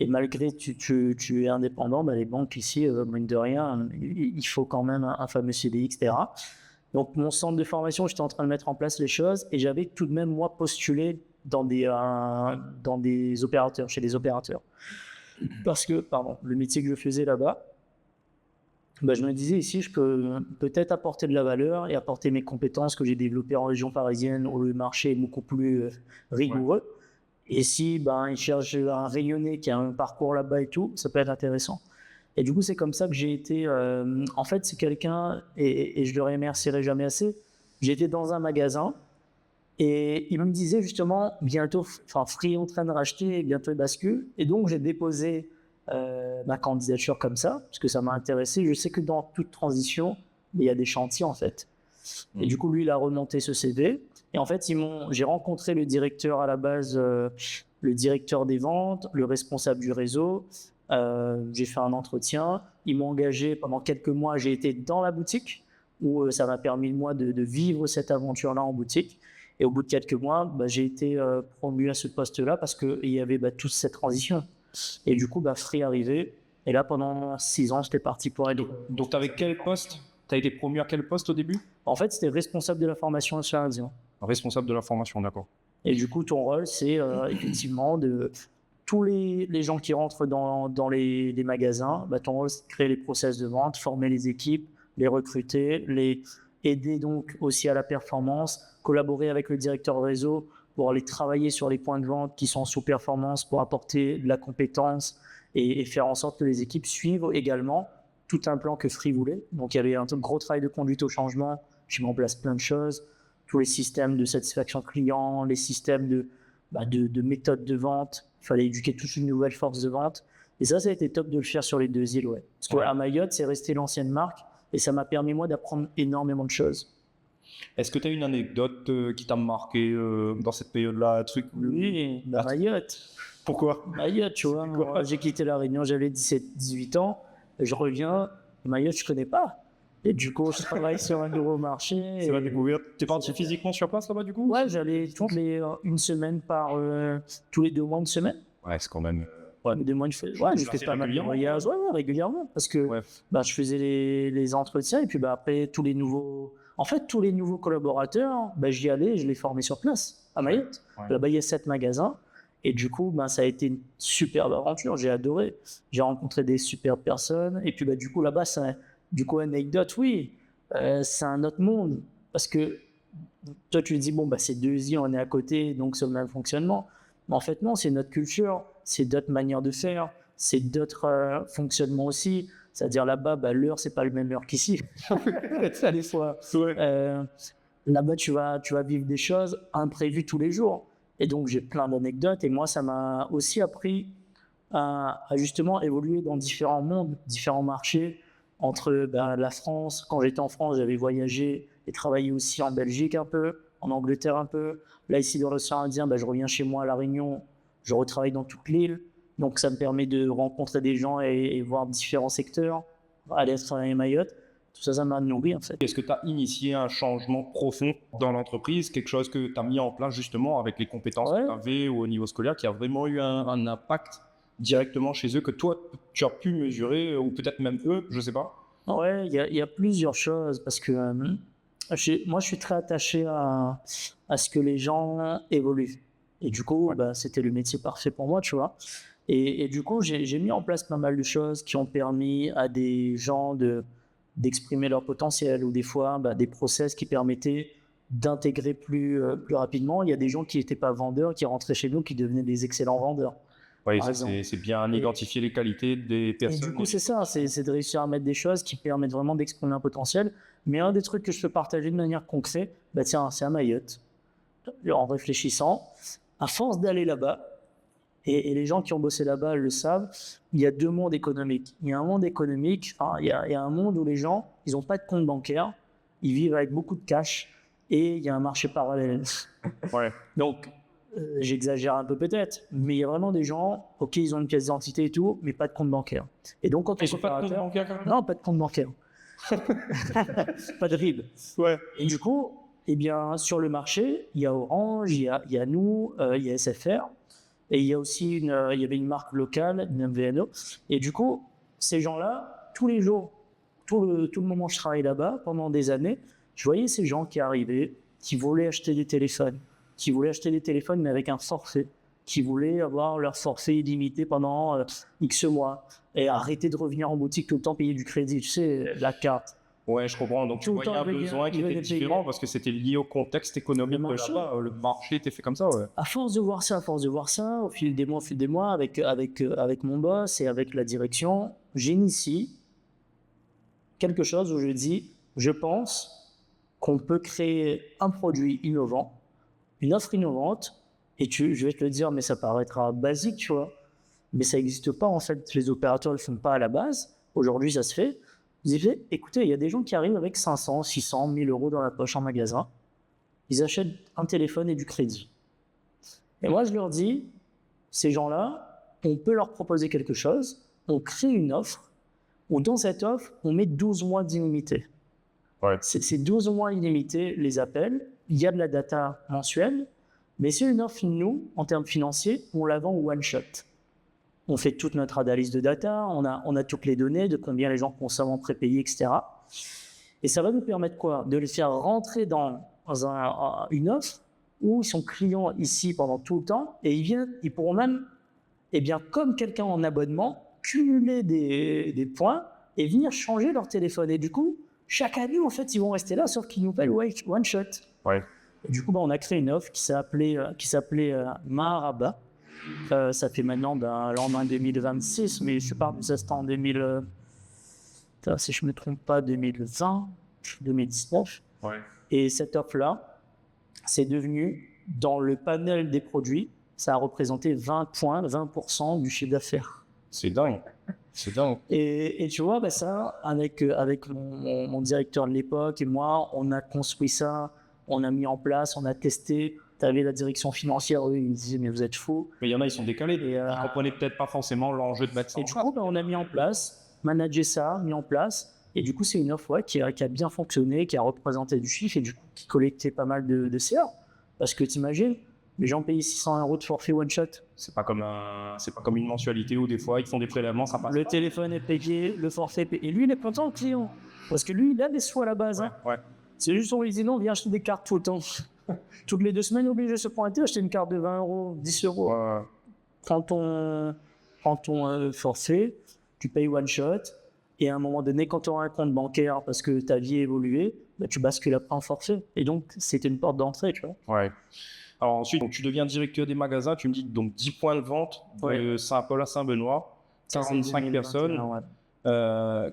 Et malgré que tu es indépendant, les banques ici, mine de rien, il faut quand même un fameux CDI, etc. Donc, mon centre de formation, j'étais en train de mettre en place les choses, et j'avais tout de même, moi, postulé dans des opérateurs, chez des opérateurs. Parce que, le métier que je faisais là-bas, je me disais ici, je peux peut-être apporter de la valeur et apporter mes compétences que j'ai développées en région parisienne où le marché est beaucoup plus rigoureux. Et si ils cherchent un rayonné qui a un parcours là-bas et tout, ça peut être intéressant. Et du coup, c'est comme ça que j'ai été... en fait, c'est quelqu'un, et je le remercierai jamais assez, j'étais dans un magasin et il me disait justement, bientôt, Free est en train de racheter, bientôt il bascule. Et donc, j'ai déposé ma candidature comme ça, parce que ça m'a intéressé. Je sais que dans toute transition, il y a des chantiers en fait. Et du coup, lui, il a remonté ce CV. Et en fait, j'ai rencontré le directeur à la base, le directeur des ventes, le responsable du réseau. J'ai fait un entretien. Ils m'ont engagé pendant quelques mois. J'ai été dans la boutique, où ça m'a permis, moi, de vivre cette aventure-là en boutique. Et au bout de quelques mois, j'ai été promu à ce poste-là parce qu'il y avait toute cette transition. Et du coup, Free est arrivé. Et là, pendant 6 ans, j'étais parti pour aider. Donc, tu avais quel poste? Tu as été promu à quel poste au début? En fait, c'était responsable de la formation sur Indien. Responsable de la formation, d'accord. Et du coup, ton rôle, c'est effectivement de tous les gens qui rentrent dans les magasins. Ton rôle, c'est de créer les process de vente, former les équipes, les recruter, les aider donc aussi à la performance, collaborer avec le directeur réseau pour aller travailler sur les points de vente qui sont en sous-performance pour apporter de la compétence et faire en sorte que les équipes suivent également tout un plan que Free voulait. Donc, il y avait un gros travail de conduite au changement. J'ai mis en place plein de choses. Tous les systèmes de satisfaction client, les systèmes de méthodes de vente. Il fallait éduquer toute une nouvelle force de vente. Et ça a été top de le faire sur les 2 îles. Parce qu'à Mayotte, c'est resté l'ancienne marque. Et ça m'a permis, moi, d'apprendre énormément de choses. Est-ce que tu as une anecdote qui t'a marqué dans cette période-là, Oui, Mayotte. Pourquoi? Mayotte, tu vois. J'ai quitté La Réunion, j'avais 17-18 ans. Je reviens, Mayotte, je ne connais pas. Et du coup, je travaille sur un nouveau marché. C'est la découverte. T'es parti physiquement sur place là-bas du coup? Ouais, j'allais toutes les une semaine tous les 2 mois, une semaine. Ouais, c'est quand même. Ouais, 2 mois, je fais assez pas mal de régulièrement, voyages, ouais, régulièrement, parce que Ouais. je faisais les entretiens et puis après tous les nouveaux collaborateurs, j'y allais, je les formais sur place à Mayotte. Ouais. Là-bas, il y a 7 magasins et du coup, ça a été une superbe aventure, j'ai adoré. J'ai rencontré des superbes personnes et puis du coup là-bas, anecdote, oui, c'est un autre monde parce que toi tu te dis c'est 2 îles, on est à côté, donc c'est le même fonctionnement. Mais en fait non, c'est notre culture, c'est d'autres manières de faire, c'est d'autres fonctionnements aussi. C'est-à-dire là-bas, l'heure c'est pas le même heure qu'ici. Ça des fois. Ouais. Là-bas tu vas vivre des choses imprévues tous les jours. Et donc j'ai plein d'anecdotes et moi ça m'a aussi appris à justement évoluer dans différents mondes, différents marchés. Entre la France, quand j'étais en France, j'avais voyagé et travaillé aussi en Belgique un peu, en Angleterre un peu. Là, ici, dans l'océan Indien, je reviens chez moi à La Réunion, je retravaille dans toute l'île. Donc, ça me permet de rencontrer des gens et voir différents secteurs, aller travailler à Mayotte. Tout ça, ça m'a nourri en fait. Est-ce que tu as initié un changement profond dans l'entreprise, quelque chose que tu as mis en place justement avec les compétences que tu avais au niveau scolaire, qui a vraiment eu un impact directement chez eux, que toi, tu as pu mesurer, ou peut-être même eux, je sais pas? Ouais, il y a plusieurs choses parce que moi, je suis très attaché à ce que les gens évoluent. Et du coup, c'était le métier parfait pour moi, tu vois. Et du coup, j'ai mis en place pas mal de choses qui ont permis à des gens d'exprimer leur potentiel ou des fois des process qui permettaient d'intégrer plus rapidement. Il y a des gens qui n'étaient pas vendeurs, qui rentraient chez nous, qui devenaient des excellents vendeurs. Oui, c'est bien identifier les qualités des personnes. Et du coup, c'est ça, c'est de réussir à mettre des choses qui permettent vraiment d'exprimer un potentiel. Mais un des trucs que je peux partager de manière concrète, tiens, c'est à Mayotte. En réfléchissant, à force d'aller là-bas, et les gens qui ont bossé là-bas le savent, il y a 2 mondes économiques. Il y a un monde économique, il y a un monde où les gens, ils n'ont pas de compte bancaire, ils vivent avec beaucoup de cash, et il y a un marché parallèle. Ouais. Donc, j'exagère un peu peut-être, mais il y a vraiment des gens, ok, ils ont une pièce d'identité et tout, mais pas de compte bancaire. Et donc, quand Ils n'ont pas de compte bancaire quand même? Non, pas de compte bancaire. Pas de RIB. Ouais. Et du coup, sur le marché, il y a Orange, il y a nous, il y a SFR, et il y a aussi il y avait une marque locale, une MVNO. Et du coup, ces gens-là, tous les jours, tout le moment où je travaillais là-bas, pendant des années, je voyais ces gens qui arrivaient, qui voulaient acheter des téléphones, mais avec un forfait, qui voulaient avoir leur forfait illimité pendant X mois, et arrêter de revenir en boutique tout le temps, payer du crédit, tu sais, la carte. Ouais, je comprends. Donc, tu voyais un besoin qui était différent parce que c'était lié au contexte économique de là-bas. Le marché était fait comme ça, ouais. À force de voir ça, au fil des mois, avec mon boss et avec la direction, j'initie quelque chose où je dis, je pense qu'on peut créer un produit innovant, une offre innovante, et je vais te le dire, mais ça paraîtra basique, tu vois, mais ça n'existe pas, en fait, les opérateurs ne le font pas à la base. Aujourd'hui, ça se fait. Je disais, écoutez, il y a des gens qui arrivent avec 500, 600, 1000 euros dans la poche en magasin. Ils achètent un téléphone et du crédit. Et moi, je leur dis, ces gens-là, on peut leur proposer quelque chose, on crée une offre, où dans cette offre, on met 12 mois d'illimité. Ouais. Ces 12 mois illimités, les appels, il y a de la data mensuelle, mais c'est une offre, nous, en termes financiers, on la vend one shot. On fait toute notre analyse de data, on a toutes les données de combien les gens consomment en prépayé, etc. Et ça va nous permettre quoi? De les faire rentrer dans une offre où ils sont clients ici pendant tout le temps et ils pourront même, comme quelqu'un en abonnement, cumuler des points et venir changer leur téléphone. Et du coup, chaque année, en fait, ils vont rester là, sauf qu'ils nous payent one shot. Ouais. Et du coup, on a créé une offre qui s'appelait Maharaba. Ça fait maintenant l'an 2026, mais je parle de ça, c'était en 2000, si je ne me trompe pas, 2020, 2019. Ouais. Et cette offre-là, c'est devenu, dans le panel des produits, ça a représenté 20% du chiffre d'affaires. C'est dingue. C'est dingue. Et tu vois, ça, avec mon directeur de l'époque et moi, on a construit ça, on a mis en place, on a testé. Tu avais la direction financière, eux, ils me disaient, mais vous êtes fous. Mais il y en a, ils sont décalés. Ils ne comprenaient peut-être pas forcément l'enjeu de mettre ça en place. Et du coup, on a mis en place, managé ça, mis en place. Et du coup, c'est une offre qui a bien fonctionné, qui a représenté du chiffre et du coup, qui collectait pas mal de CA. Parce que t'imagines, les gens payent 600 € de forfait one shot. C'est pas comme une mensualité où des fois ils font des prélèvements, ça passe. Le téléphone est payé, le forfait est payé. Et lui, il est content, le client. Parce que lui, il a des sous à la base. Hein. Ouais. C'est juste on lui dit non, viens acheter des cartes tout le temps. Toutes les 2 semaines, obligé de se pointer, acheter une carte de 20 €, 10 €. Ouais. Prends ton forfait, tu payes one shot. Et à un moment donné, quand tu auras un compte bancaire parce que ta vie a évolué, bah, tu bascules après en forfait. Et donc, c'était une porte d'entrée, tu vois. Ouais. Alors ensuite, donc, tu deviens directeur des magasins, tu me dis donc 10 points de vente de Saint-Paul à Saint-Benoît, 45 personnes. Ouais.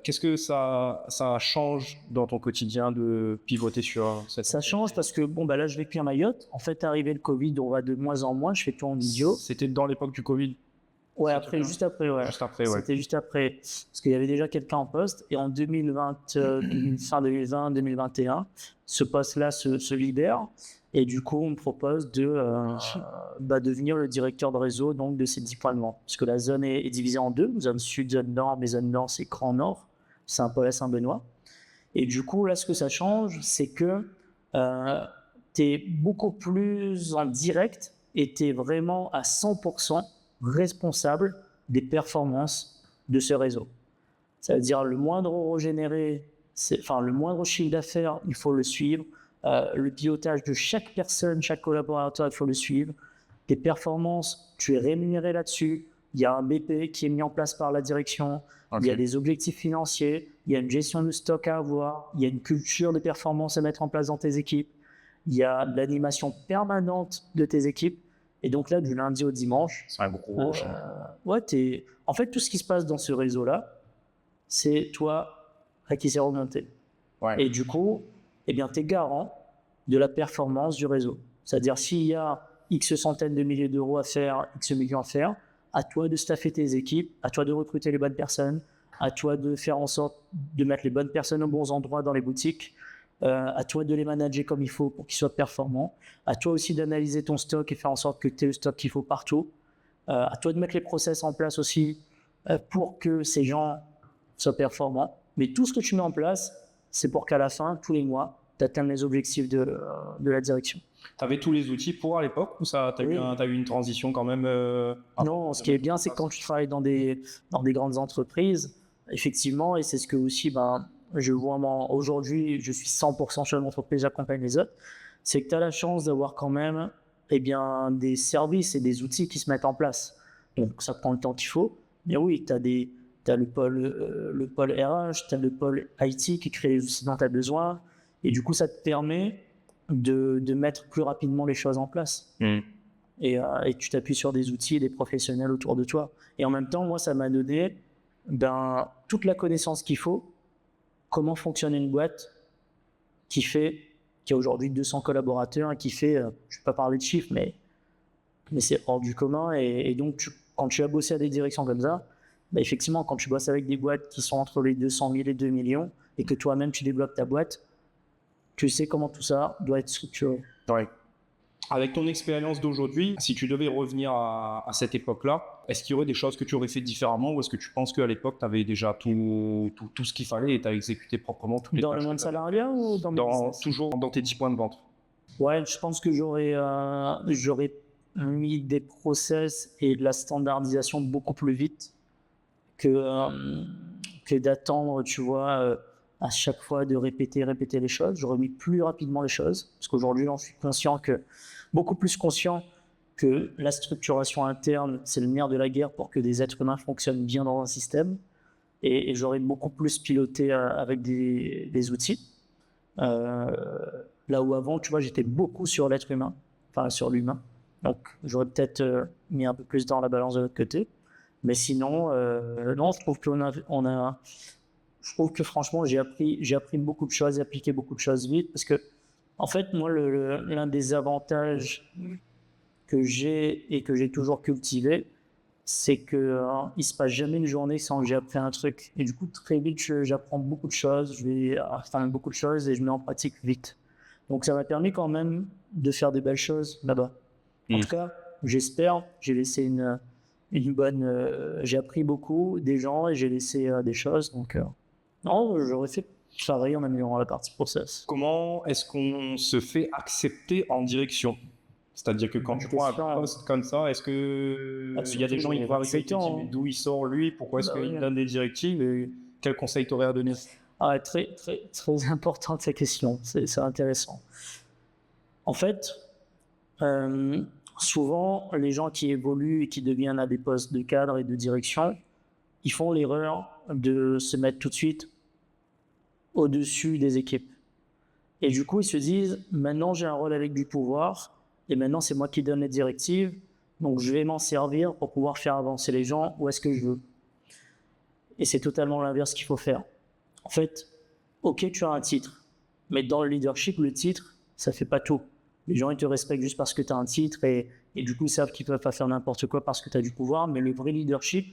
Qu'est-ce que ça change dans ton quotidien de pivoter sur cette... Ça change parce que, bon, bah là, je vis plus à Mayotte. En fait, arrivé le Covid, on va de moins en moins. Je fais tout en vidéo. C'était dans l'époque du Covid? Ouais, juste après, ouais. C'était juste après. Parce qu'il y avait déjà quelqu'un en poste. Et en 2020, fin 2020, 2021, ce poste-là se libère. Et du coup, on me propose de devenir le directeur de réseau donc, de ces 10 points de vente. Parce que la zone est divisée en deux. Zone sud, zone nord. Mais zone nord, c'est Grand Nord. Saint-Paul à Saint-Benoît. Et du coup, là, ce que ça change, c'est que tu es beaucoup plus en direct et tu es vraiment à 100% responsable des performances de ce réseau. Ça veut dire le moindre euro généré, le moindre chiffre d'affaires, il faut le suivre. Le pilotage de chaque personne, chaque collaborateur, il faut le suivre. Tes performances, tu es rémunéré là-dessus. Il y a un BP qui est mis en place par la direction. Okay. Il y a des objectifs financiers. Il y a une gestion de stock à avoir. Il y a une culture de performance à mettre en place dans tes équipes. Il y a de l'animation permanente de tes équipes. Et donc là, du lundi au dimanche, c'est un gros en fait, tout ce qui se passe dans ce réseau-là, c'est toi à qui c'est remonté. Ouais. Et du coup, eh bien, tu es garant de la performance du réseau. C'est-à-dire, s'il y a X centaines de milliers d'euros à faire, X millions à faire, à toi de staffer tes équipes, à toi de recruter les bonnes personnes, à toi de faire en sorte de mettre les bonnes personnes aux bons endroits dans les boutiques, à toi de les manager comme il faut pour qu'ils soient performants, à toi aussi d'analyser ton stock et faire en sorte que tu aies le stock qu'il faut partout, à toi de mettre les process en place aussi pour que ces gens soient performants. Mais tout ce que tu mets en place, c'est pour qu'à la fin, tous les mois, tu atteignes les objectifs de la direction. Tu avais tous les outils pour à l'époque ou tu as eu une transition quand même Non, ce qui est bien, c'est que quand tu travailles dans des grandes entreprises, effectivement, et c'est ce que aussi je vois aujourd'hui, je suis 100% chef d'entreprise, j'accompagne les autres, c'est que tu as la chance d'avoir quand même des services et des outils qui se mettent en place. Donc ça prend le temps qu'il faut. Mais oui, tu as le pôle RH, tu as le pôle IT qui crée les outils dont tu as besoin. Et du coup, ça te permet de mettre plus rapidement les choses en place. Et tu t'appuies sur des outils et des professionnels autour de toi. Et en même temps, moi, ça m'a donné toute la connaissance qu'il faut. Comment fonctionne une boîte qui a aujourd'hui 200 collaborateurs et qui fait, je ne vais pas parler de chiffres, mais c'est hors du commun. Et donc, quand tu as bossé à des directions comme ça, effectivement, quand tu bosses avec des boîtes qui sont entre les 200 000 et 2 millions et que toi-même tu développes ta boîte, tu sais comment tout ça doit être structuré. Ouais. Avec ton expérience d'aujourd'hui, si tu devais revenir à cette époque-là, est-ce qu'il y aurait des choses que tu aurais fait différemment ou est-ce que tu penses qu'à l'époque, tu avais déjà tout ce qu'il fallait et tu as exécuté proprement toutes les tâches? Dans le monde salarial ou toujours dans tes 10 points de vente? Ouais, je pense que j'aurais mis des process et de la standardisation beaucoup plus vite que d'attendre, tu vois, à chaque fois de répéter les choses. J'aurais mis plus rapidement les choses parce qu'aujourd'hui, j'en suis beaucoup plus conscient que la structuration interne, c'est le nerf de la guerre pour que des êtres humains fonctionnent bien dans un système. Et j'aurais beaucoup plus piloté avec des outils. Là où avant, tu vois, j'étais beaucoup sur l'être humain, enfin sur l'humain. Donc, j'aurais peut-être mis un peu plus dans la balance de l'autre côté. Mais sinon, non, je trouve je trouve que franchement, j'ai appris beaucoup de choses, appliqué beaucoup de choses vite. Parce que, en fait, moi, l'un des avantages que j'ai et que j'ai toujours cultivé, c'est que il se passe jamais une journée sans que j'ai appris un truc. Et du coup, très vite, j'apprends beaucoup de choses, beaucoup de choses et je mets en pratique vite. Donc, ça m'a permis quand même de faire des belles choses là-bas. En tout cas, j'espère, j'ai laissé une bonne... j'ai appris beaucoup des gens et j'ai laissé des choses. Donc, Non, j'aurais fait pareil en améliorant la partie process. Comment est-ce qu'on se fait accepter en direction? C'est-à-dire que quand Bonne tu vois question. un poste comme ça, est-ce que il y a des Surtout gens qui les vont arriver et te 27 dire ans, mais hein. d'où il sort lui? Pourquoi est-ce Bah qu'il ouais. donne des directives et quel conseil t'aurais à donner? Ah, très, très, très importante cette question. C'est intéressant. En fait, euh, souvent, les gens qui évoluent et qui deviennent à des postes de cadre et de direction, ils font l'erreur de se mettre tout de suite au-dessus des équipes. Et du coup, ils se disent, maintenant j'ai un rôle avec du pouvoir, et maintenant c'est moi qui donne les directives, donc je vais m'en servir pour pouvoir faire avancer les gens où est-ce que je veux. Et c'est totalement l'inverse qu'il faut faire. En fait, ok, tu as un titre, mais dans le leadership, le titre, ça fait pas tout. Les gens, ils te respectent juste parce que tu as un titre, et du coup, ils savent qu'ils peuvent pas faire n'importe quoi parce que tu as du pouvoir, mais le vrai leadership,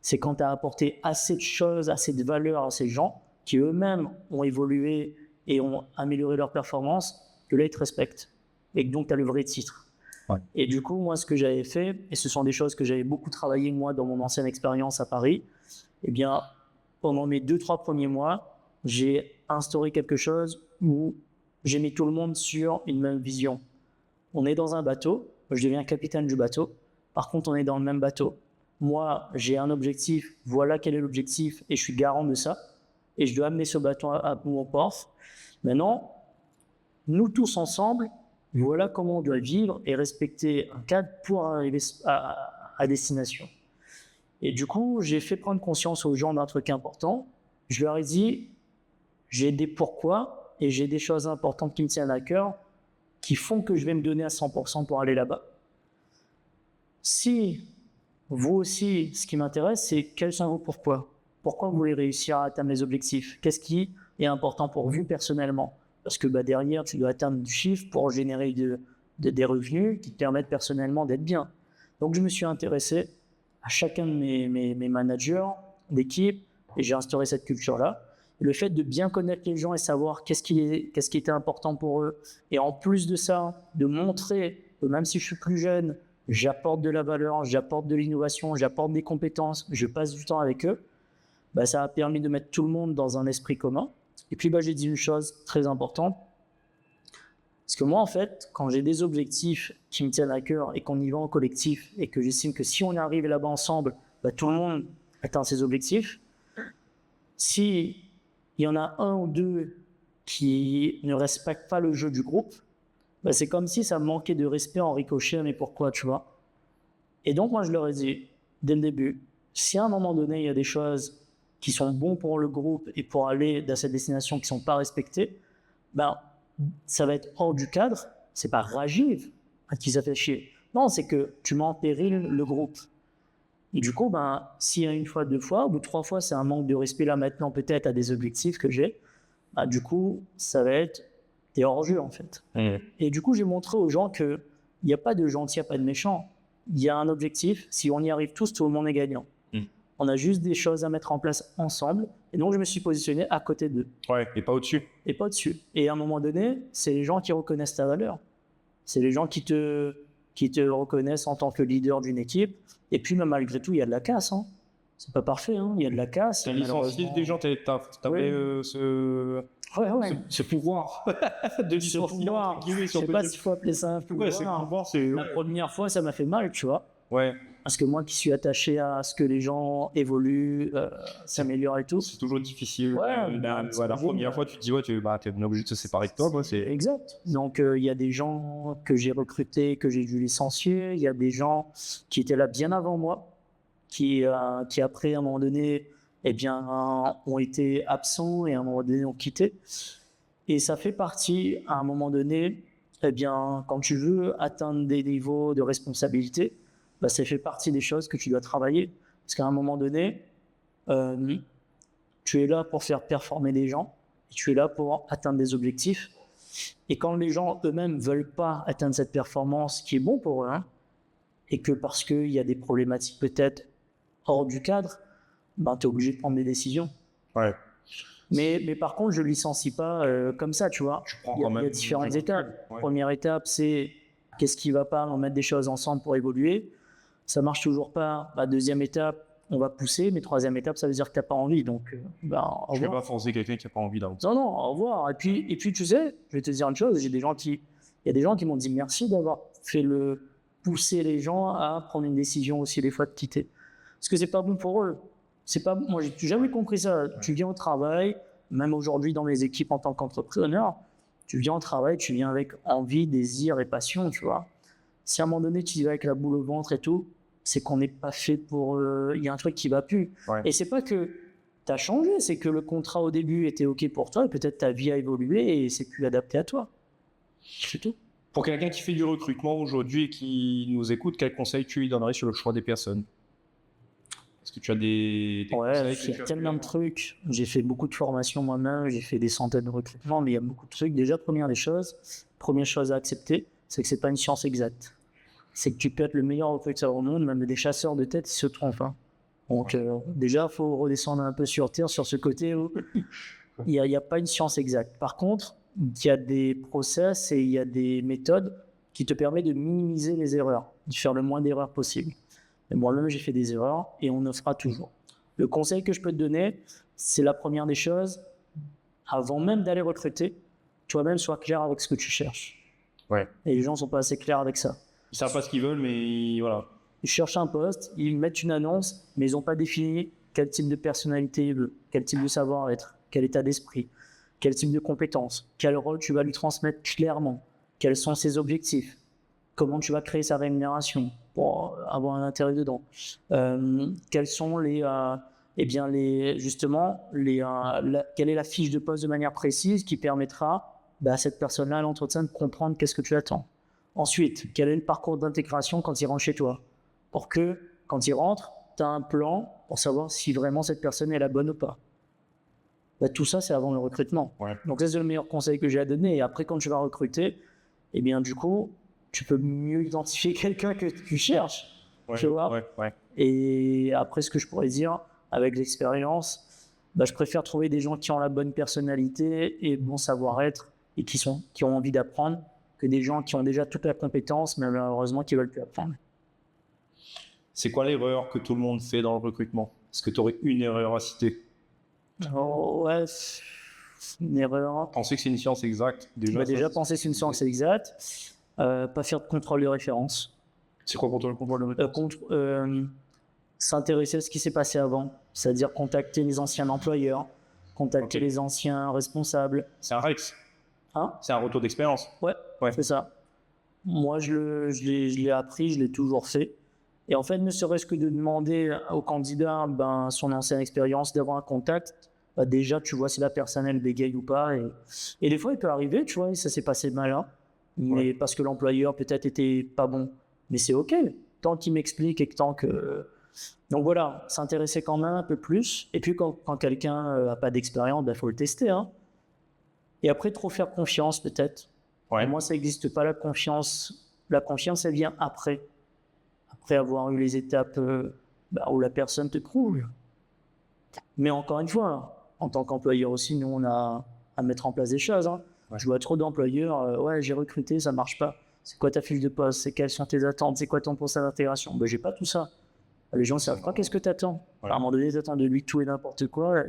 c'est quand tu as apporté assez de choses, assez de valeur à ces gens, qui eux-mêmes ont évolué et ont amélioré leur performance, que là, ils te respectent. Et que donc, tu as le vrai titre. Ouais. Et du coup, moi, ce que j'avais fait, et ce sont des choses que j'avais beaucoup travaillé, moi, dans mon ancienne expérience à Paris, eh bien, pendant mes 2-3 premiers mois, j'ai instauré quelque chose où j'ai mis tout le monde sur une même vision. On est dans un bateau, je deviens capitaine du bateau, par contre, on est dans le même bateau. Moi, j'ai un objectif, voilà quel est l'objectif, et je suis garant de ça, et je dois amener ce bateau à bon port. Maintenant, nous tous ensemble, voilà comment on doit vivre et respecter un cadre pour arriver à destination. Et du coup, j'ai fait prendre conscience aux gens d'un truc important. Je leur ai dit, j'ai des pourquoi et j'ai des choses importantes qui me tiennent à cœur qui font que je vais me donner à 100% pour aller là-bas. Si vous aussi, ce qui m'intéresse, c'est quels sont vos pourquoi. Pourquoi vous voulez réussir à atteindre les objectifs? Qu'est-ce qui est important pour vous personnellement? Parce que derrière, tu dois atteindre du chiffre pour générer des revenus qui te permettent personnellement d'être bien. Donc, je me suis intéressé à chacun de mes managers d'équipe et j'ai instauré cette culture-là. Le fait de bien connaître les gens et savoir qu'est-ce qui était important pour eux, et en plus de ça, de montrer que même si je suis plus jeune, j'apporte de la valeur, j'apporte de l'innovation, j'apporte des compétences, je passe du temps avec eux, ça a permis de mettre tout le monde dans un esprit commun. Et puis j'ai dit une chose très importante, parce que moi en fait, quand j'ai des objectifs qui me tiennent à cœur et qu'on y va en collectif, et que j'estime que si on est arrivé là-bas ensemble, tout le monde atteint ses objectifs, si il y en a un ou deux qui ne respectent pas le jeu du groupe, c'est comme si ça manquait de respect en ricochet, mais pourquoi, tu vois? Et donc moi je leur ai dit, dès le début, si à un moment donné il y a des choses qui sont bons pour le groupe et pour aller dans cette destination qui ne sont pas respectées, ça va être hors du cadre. C'est pas Rajiv à qui ça fait chier. Non, c'est que tu mets en péril le groupe. Et du coup, s'il y a une fois, 2 fois, ou 3 fois, c'est un manque de respect là maintenant peut-être à des objectifs que j'ai, du coup, ça va être des hors-jeu en fait. Et du coup, j'ai montré aux gens qu'il n'y a pas de gentil, il n'y a pas de méchant. Il y a un objectif, si on y arrive tous, tout le monde est gagnant. On a juste des choses à mettre en place ensemble. Et donc, je me suis positionné à côté d'eux. Ouais, et pas au-dessus. Et pas au-dessus. Et à un moment donné, c'est les gens qui reconnaissent ta valeur. C'est les gens qui te reconnaissent en tant que leader d'une équipe. Et puis, même malgré tout, il y a de la casse. Hein. C'est pas parfait. Hein. Il y a de la casse. T'as licencié des gens, t'avais ce pouvoir de licencier. Je sais pas s'il faut appeler ça un pouvoir. Ouais, c'est un pouvoir, c'est... La première fois, ça m'a fait mal, tu vois. Ouais. Parce que moi qui suis attaché à ce que les gens évoluent, s'améliorent et tout. C'est toujours difficile. Ouais, la première fois, tu te dis, ouais, t'es obligé de se séparer de toi. C'est... Exact. Donc, il y a des gens que j'ai recrutés, que j'ai dû licencier. Il y a des gens qui étaient là bien avant moi, qui après, à un moment donné, ont été absents et à un moment donné ont quitté. Et ça fait partie, à un moment donné, quand tu veux atteindre des niveaux de responsabilité, ça fait partie des choses que tu dois travailler. Parce qu'à un moment donné, tu es là pour faire performer les gens, et tu es là pour atteindre des objectifs. Et quand les gens eux-mêmes ne veulent pas atteindre cette performance qui est bon pour eux, et que parce qu'il y a des problématiques peut-être hors du cadre, tu es obligé de prendre des décisions. Ouais. Mais par contre, je ne licencie pas comme ça, tu vois. Il y a différentes étapes. Ouais. Première étape, c'est qu'est-ce qui ne va pas, on met des choses ensemble pour évoluer. Ça ne marche toujours pas. Deuxième étape, on va pousser, mais troisième étape, ça veut dire que tu n'as pas envie. Donc, au Je ne vais revoir. pas forcer quelqu'un qui n'a pas envie d'avancer. Non, non, au revoir. Et puis, tu sais, je vais te dire une chose, il y a des gens qui m'ont dit merci d'avoir pousser les gens à prendre une décision aussi des fois de quitter. Parce que c'est pas bon pour eux. Moi, j'ai jamais compris ça. Tu viens au travail, même aujourd'hui dans mes équipes en tant qu'entrepreneur, tu viens au travail, tu viens avec envie, désir et passion, tu vois. Si à un moment donné, tu y vas avec la boule au ventre et tout, c'est qu'on n'est pas fait pour... Il y a un truc qui va plus. Ouais. Et c'est pas que tu as changé, c'est que le contrat au début était OK pour toi et peut-être ta vie a évolué et c'est plus adapté à toi. C'est tout. Pour quelqu'un qui fait du recrutement aujourd'hui et qui nous écoute, quel conseil tu lui donnerais sur le choix des personnes? Est-ce que tu as des conseils Il y a tellement de trucs. J'ai fait beaucoup de formations moi-même, j'ai fait des centaines de recrutements, mais il y a beaucoup de trucs. Déjà, première chose à accepter, c'est que c'est pas une science exacte. C'est que tu peux être le meilleur recruteur au monde, même des chasseurs de tête, ils se trompent. Hein. Donc déjà, il faut redescendre un peu sur terre, sur ce côté où il n'y a pas une science exacte. Par contre, il y a des process et il y a des méthodes qui te permettent de minimiser les erreurs, de faire le moins d'erreurs possible. Et moi-même, j'ai fait des erreurs et on en fera toujours. Le conseil que je peux te donner, c'est la première des choses, avant même d'aller recruter, toi-même sois clair avec ce que tu cherches. Ouais. Et les gens ne sont pas assez clairs avec ça. Ils savent pas ce qu'ils veulent, mais voilà. Ils cherchent un poste, ils mettent une annonce, mais ils n'ont pas défini quel type de personnalité il veut, quel type de savoir-être, quel état d'esprit, quel type de compétences, quel rôle tu vas lui transmettre clairement, quels sont ses objectifs, comment tu vas créer sa rémunération pour avoir un intérêt dedans, quels sont quelle est la fiche de poste de manière précise qui permettra à cette personne-là à l'entretien de comprendre qu'est-ce que tu attends. Ensuite, quel est le parcours d'intégration quand il rentre chez toi, pour que quand il rentre, tu as un plan pour savoir si vraiment cette personne est la bonne ou pas. Tout ça, c'est avant le recrutement. Ouais. Donc, ça, c'est le meilleur conseil que j'ai à donner. Et après, quand tu vas recruter, eh bien, du coup, tu peux mieux identifier quelqu'un que tu cherches. Ouais, tu vois. Ouais. Et après, ce que je pourrais dire, avec l'expérience, je préfère trouver des gens qui ont la bonne personnalité et bon savoir-être et qui ont envie d'apprendre que des gens qui ont déjà toute la compétence, mais malheureusement, qui ne veulent plus apprendre. C'est quoi l'erreur que tout le monde fait dans le recrutement? Est-ce que tu aurais une erreur à citer? Ouais, une erreur. Penser que c'est une science exacte, déjà penser que c'est une science exacte. Pas faire de contrôle de référence. C'est quoi pour toi le contrôle de référence? S'intéresser à ce qui s'est passé avant, c'est-à-dire contacter les anciens employeurs, contacter les anciens responsables. C'est un REX. Hein? C'est un retour d'expérience. Ouais, c'est ça. Moi, je l'ai appris, je l'ai toujours fait. Et en fait, ne serait-ce que de demander au candidat son ancienne expérience, d'avoir un contact, déjà, tu vois si la personne, elle bégaye ou pas. Et des fois, il peut arriver, tu vois, ça s'est passé mal, hein, mais parce que l'employeur peut-être était pas bon. Mais c'est OK, tant qu'il m'explique et que tant que... Donc voilà, s'intéresser quand même un peu plus. Et puis, quand quelqu'un n'a pas d'expérience, faut le tester. Hein. Et après, trop faire confiance, peut-être. Ouais. Pour moi, ça n'existe pas, la confiance. La confiance, elle vient après avoir eu les étapes où la personne te prouve. Mais encore une fois, en tant qu'employeur aussi, nous, on a à mettre en place des choses. Hein. Ouais. Je vois trop d'employeurs, j'ai recruté, ça ne marche pas. C'est quoi ta fiche de poste? Quelles sont tes attentes? C'est quoi ton processus d'intégration? J'ai pas tout ça. Les gens ne savent pas qu'est-ce que tu attends. Ouais. À un moment donné, tu attends de lui tout et n'importe quoi.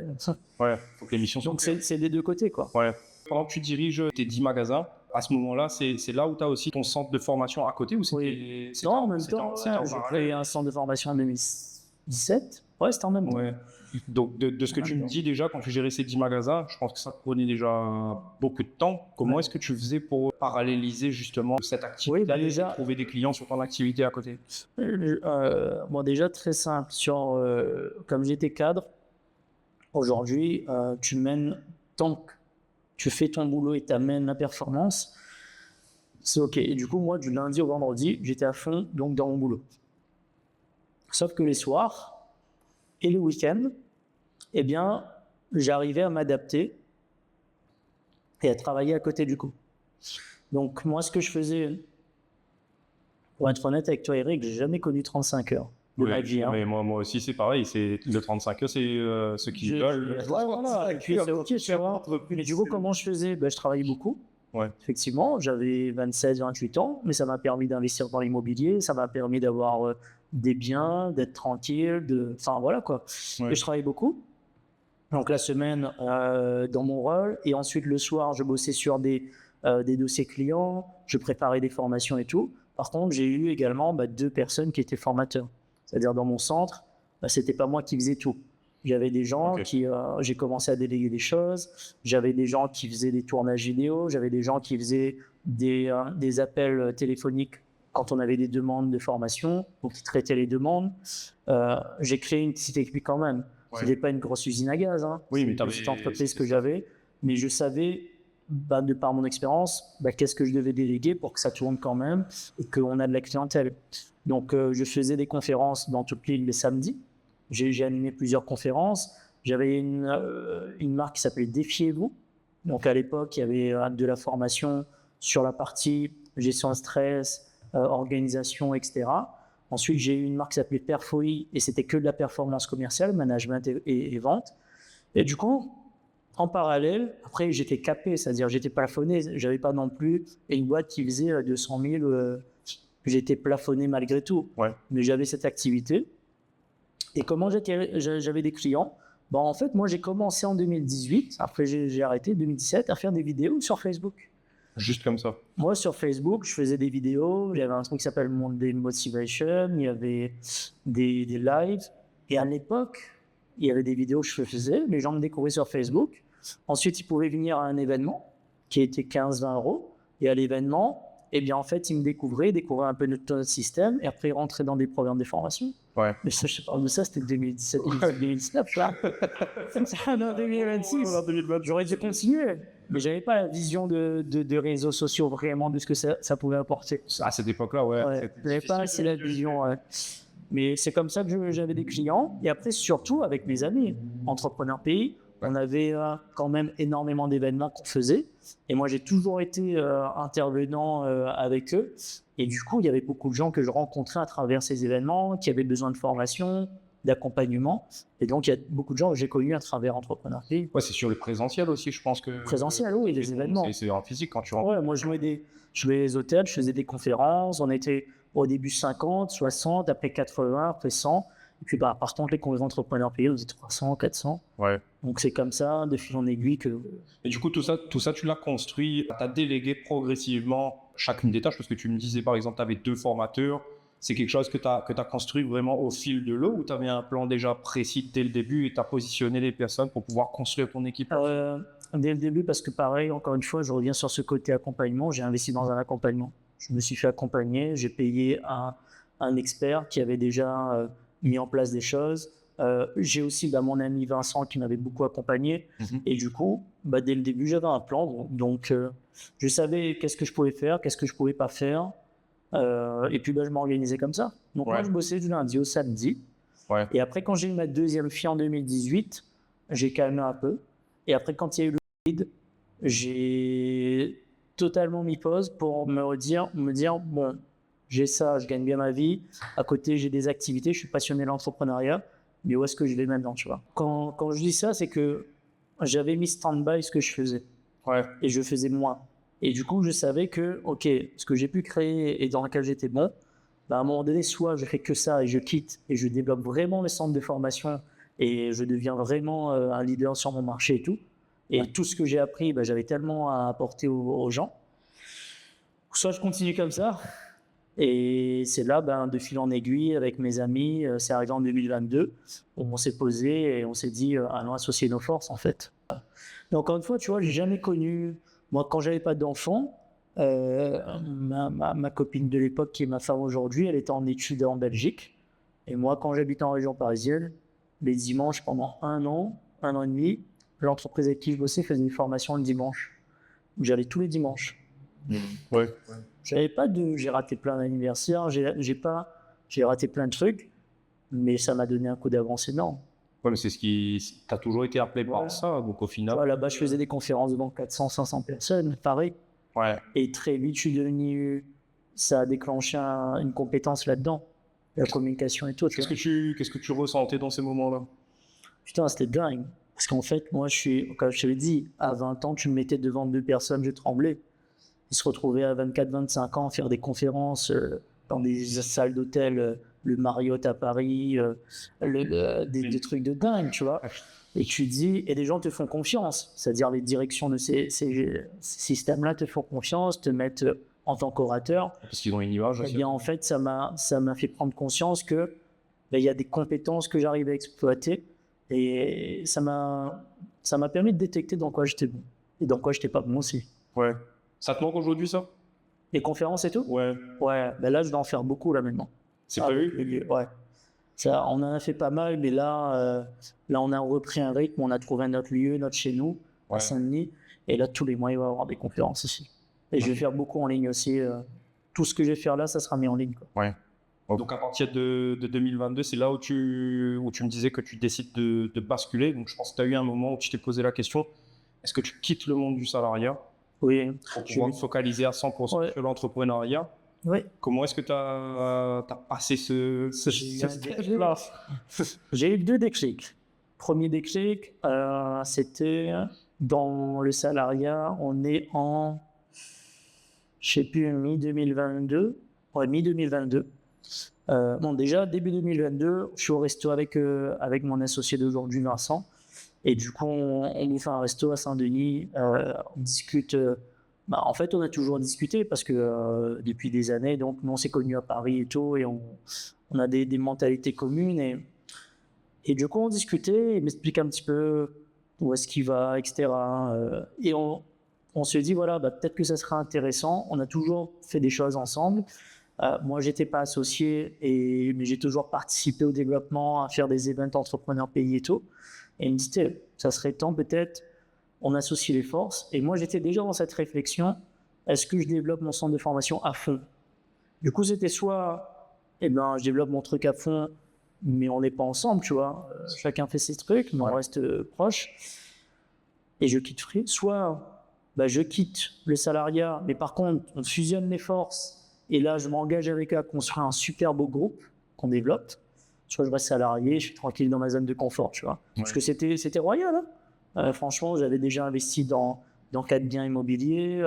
Ouais, faut que l'émission soit... Donc, c'est des deux côtés, quoi. Ouais. Pendant que tu diriges tes 10 magasins, à ce moment-là, c'est là où tu as aussi ton centre de formation à côté ou oui. Non, en même temps, j'ai créé un centre de formation en 2017. Ouais, c'était en même temps. Ouais. Donc, de ce que tu me dis déjà, quand tu gérais ces 10 magasins, je pense que ça te prenait déjà beaucoup de temps. Comment est-ce que tu faisais pour paralléliser justement cette activité et trouver des clients sur ton activité à côté? Déjà, très simple. Comme j'étais cadre, aujourd'hui, tu mènes tant que tu fais ton boulot et tu amènes la performance, c'est OK. Et du coup, moi, du lundi au vendredi, j'étais à fond donc dans mon boulot. Sauf que les soirs et les week-ends, eh bien, j'arrivais à m'adapter et à travailler à côté du coup. Donc, moi, ce que je faisais, pour être honnête avec toi, Eric, j'ai jamais connu 35 heures. Mais moi aussi, c'est pareil. Le 35 heures, c'est ceux qui veulent. Voilà. Et puis, c'est OK, tu vois. Mais du coup, comment je faisais? Je travaillais beaucoup. Ouais. Effectivement, j'avais 27, 28 ans, mais ça m'a permis d'investir dans l'immobilier, ça m'a permis d'avoir des biens, d'être tranquille, enfin voilà quoi. Ouais. Et je travaillais beaucoup. Donc la semaine dans mon rôle, et ensuite le soir, je bossais sur des dossiers clients, je préparais des formations et tout. Par contre, j'ai eu également 2 personnes qui étaient formateurs. C'est-à-dire dans mon centre, c'était pas moi qui faisais tout. J'avais des gens qui, j'ai commencé à déléguer des choses, j'avais des gens qui faisaient des tournages vidéo, j'avais des gens qui faisaient des appels téléphoniques quand on avait des demandes de formation, donc qui traitaient les demandes. J'ai créé une petite équipe quand même. Ouais. C'était pas une grosse usine à gaz, hein. Oui, mais C'était une petite entreprise que j'avais, mais je savais, de par mon expérience, qu'est-ce que je devais déléguer pour que ça tourne quand même et qu'on a de la clientèle. Donc, je faisais des conférences dans toute l'île les samedis. J'ai animé plusieurs conférences. J'avais une marque qui s'appelait Défiez-vous. Donc, à l'époque, il y avait de la formation sur la partie gestion de stress, organisation, etc. Ensuite, j'ai eu une marque qui s'appelait Perfoi et c'était que de la performance commerciale, management et vente. Et du coup, en parallèle, après, j'étais capé, c'est-à-dire j'étais plafonné. J'avais pas non plus une boîte qui faisait 200 000. J'étais plafonné malgré tout. Ouais. Mais j'avais cette activité. Et comment j'avais des clients? En fait, moi, j'ai commencé en 2018. Après, j'ai arrêté en 2017 à faire des vidéos sur Facebook. Juste comme ça. Moi, sur Facebook, je faisais des vidéos. Il y avait un truc qui s'appelle Monday Motivation. Il y avait des lives. Et à l'époque, il y avait des vidéos que je faisais. Les gens me découvraient sur Facebook. Ensuite, ils pouvaient venir à un événement qui était 15-20 euros. Et à l'événement, en fait, ils me découvraient un peu notre système. Et après, ils rentraient dans des programmes de formation. Ouais. Mais ça, je parle de ça, c'était 2017, 2019, là. En 2026, j'aurais dû continuer. Mais j'avais pas la vision de réseaux sociaux vraiment de ce que ça pouvait apporter. À cette époque-là, ouais. J'avais pas assez la vision. Ouais. Mais c'est comme ça que j'avais des clients. Et après, surtout avec mes amis, entrepreneurs pays, on avait quand même énormément d'événements qu'on faisait. Et moi, j'ai toujours été intervenant avec eux. Et du coup, il y avait beaucoup de gens que je rencontrais à travers ces événements, qui avaient besoin de formation, d'accompagnement. Et donc, il y a beaucoup de gens que j'ai connus à travers Entrepreneurs Pays. Ouais, c'est sur le présentiel aussi, je pense que... Présentiel, oui, les événements. C'est en physique quand tu rentres. Ouais, moi, je louais les hôtels, je faisais des conférences. On était au début 50, 60, après 80, après 100. Et puis, par contre, les congrès Entrepreneurs Pays, on faisait 300, 400. Ouais. Donc, c'est comme ça, de fil en aiguille que... Et du coup, tout ça, tu l'as construit, tu as délégué progressivement chacune des tâches, parce que tu me disais, par exemple, tu avais 2 formateurs. C'est quelque chose que tu as construit vraiment au fil de l'eau, ou tu avais un plan déjà précis dès le début et tu as positionné les personnes pour pouvoir construire ton équipe? Dès le début, parce que pareil, encore une fois, je reviens sur ce côté accompagnement, j'ai investi dans un accompagnement. Je me suis fait accompagner, j'ai payé un expert qui avait déjà mis en place des choses. J'ai aussi mon ami Vincent qui m'avait beaucoup accompagné. Et du coup, dès le début, j'avais un plan. Donc, je savais qu'est-ce que je pouvais faire, qu'est-ce que je ne pouvais pas faire. Et puis, je m'organisais comme ça. Donc, moi, je bossais du lundi au samedi. Ouais. Et après, quand j'ai eu ma deuxième fille en 2018, j'ai calmé un peu. Et après, quand il y a eu le Covid, j'ai totalement mis pause pour me dire, bon, j'ai ça, je gagne bien ma vie. À côté, j'ai des activités, je suis passionné de l'entrepreneuriat. Mais où est-ce que je vais maintenant, tu vois? Quand je dis ça, c'est que j'avais mis stand-by ce que je faisais. Ouais. Et je faisais moins. Et du coup, je savais que, OK, ce que j'ai pu créer et dans lequel j'étais bon, à un moment donné, soit je fais que ça et je quitte et je développe vraiment les centres de formation et je deviens vraiment un leader sur mon marché et tout. Et tout ce que j'ai appris, j'avais tellement à apporter aux gens. Soit je continue comme ça. Et c'est là, de fil en aiguille, avec mes amis, c'est arrivé en 2022, où on s'est posé et on s'est dit, allons associer nos forces, en fait. Mais encore une fois, tu vois, j'ai jamais connu... Moi, quand j'avais pas d'enfant, ma copine de l'époque, qui est ma femme aujourd'hui, elle était en études en Belgique. Et moi, quand j'habitais en région parisienne, les dimanches, pendant un an et demi, l'entreprise avec qui je bossais faisait une formation le dimanche, où j'allais tous les dimanches. Ouais. J'ai raté plein d'anniversaires, j'ai raté plein de trucs, mais ça m'a donné un coup d'avance énorme. Ouais, mais c'est ce qui... T'as toujours été appelé par ça, donc au final... Là-bas, je faisais des conférences devant 400, 500 personnes, pareil. Ouais. Et très vite, ça a déclenché une compétence là-dedans, la communication et tout. Qu'est-ce que tu ressentais dans ces moments-là? Putain, c'était dingue. Parce qu'en fait, moi, comme je t'avais dit, à 20 ans, tu me mettais devant 2 personnes, je tremblais. Ils se retrouvaient à 24, 25 ans à faire des conférences dans des salles d'hôtel le Marriott à Paris, des trucs de dingue, tu vois. Et tu dis, et les gens te font confiance, c'est-à-dire les directions de ces systèmes-là te font confiance, te mettent en tant qu'orateur. Parce qu'ils ont une image. Eh bien, en fait, ça m'a fait prendre conscience que il y a des compétences que j'arrive à exploiter, et ça m'a permis de détecter dans quoi j'étais bon et dans quoi j'étais pas bon aussi. Ouais. Ça te manque aujourd'hui, ça? Les conférences et tout? Ouais. Ouais, ben là, je dois en faire beaucoup, là, maintenant. C'est prévu? Ouais. Ça, on en a fait pas mal, mais là, on a repris un rythme, on a trouvé notre lieu, notre chez nous, à Saint-Denis, et là, tous les mois, il va y avoir des conférences ici. Et je vais faire beaucoup en ligne aussi. Tout ce que je vais faire là, ça sera mis en ligne, quoi. Ouais. Donc à partir de 2022, c'est là où tu me disais que tu décides de basculer. Donc je pense que tu as eu un moment où tu t'es posé la question, est-ce que tu quittes le monde du salariat Oui. pour pouvoir te focaliser à 100% sur l'entrepreneuriat? Oui. Comment est-ce que tu as passé ce stage-là? J'ai eu 2 déclics. Premier déclic, c'était dans le salariat, on est en, je sais plus, mi-2022. Ouais, mi-2022. Bon, déjà, début 2022, je suis au resto avec mon associé d'aujourd'hui, Vincent. Et du coup, on nous fait un resto à Saint-Denis. On discute. En fait, on a toujours discuté parce que depuis des années, donc nous, on s'est connus à Paris et tout, et on a des mentalités communes. Et du coup, on discutait, il m'explique un petit peu où est-ce qu'il va, etc. Et on se dit, voilà, peut-être que ça sera intéressant. On a toujours fait des choses ensemble. Moi, j'étais pas associé, mais j'ai toujours participé au développement, à faire des événements entrepreneurs pays et tout. Et il me disait, ça serait temps peut-être, on associe les forces. Et moi, j'étais déjà dans cette réflexion, est-ce que je développe mon centre de formation à fond? Du coup, c'était soit, je développe mon truc à fond, mais on n'est pas ensemble, tu vois. Chacun fait ses trucs, mais on reste proche. Et je quitte Free. Soit, je quitte le salariat, mais par contre, on fusionne les forces. Et là, je m'engage avec eux à construire un super beau groupe qu'on développe. Soit je reste salarié, je suis tranquille dans ma zone de confort, tu vois. Ouais. Parce que c'était royal. Hein. Franchement, j'avais déjà investi dans 4 biens immobiliers.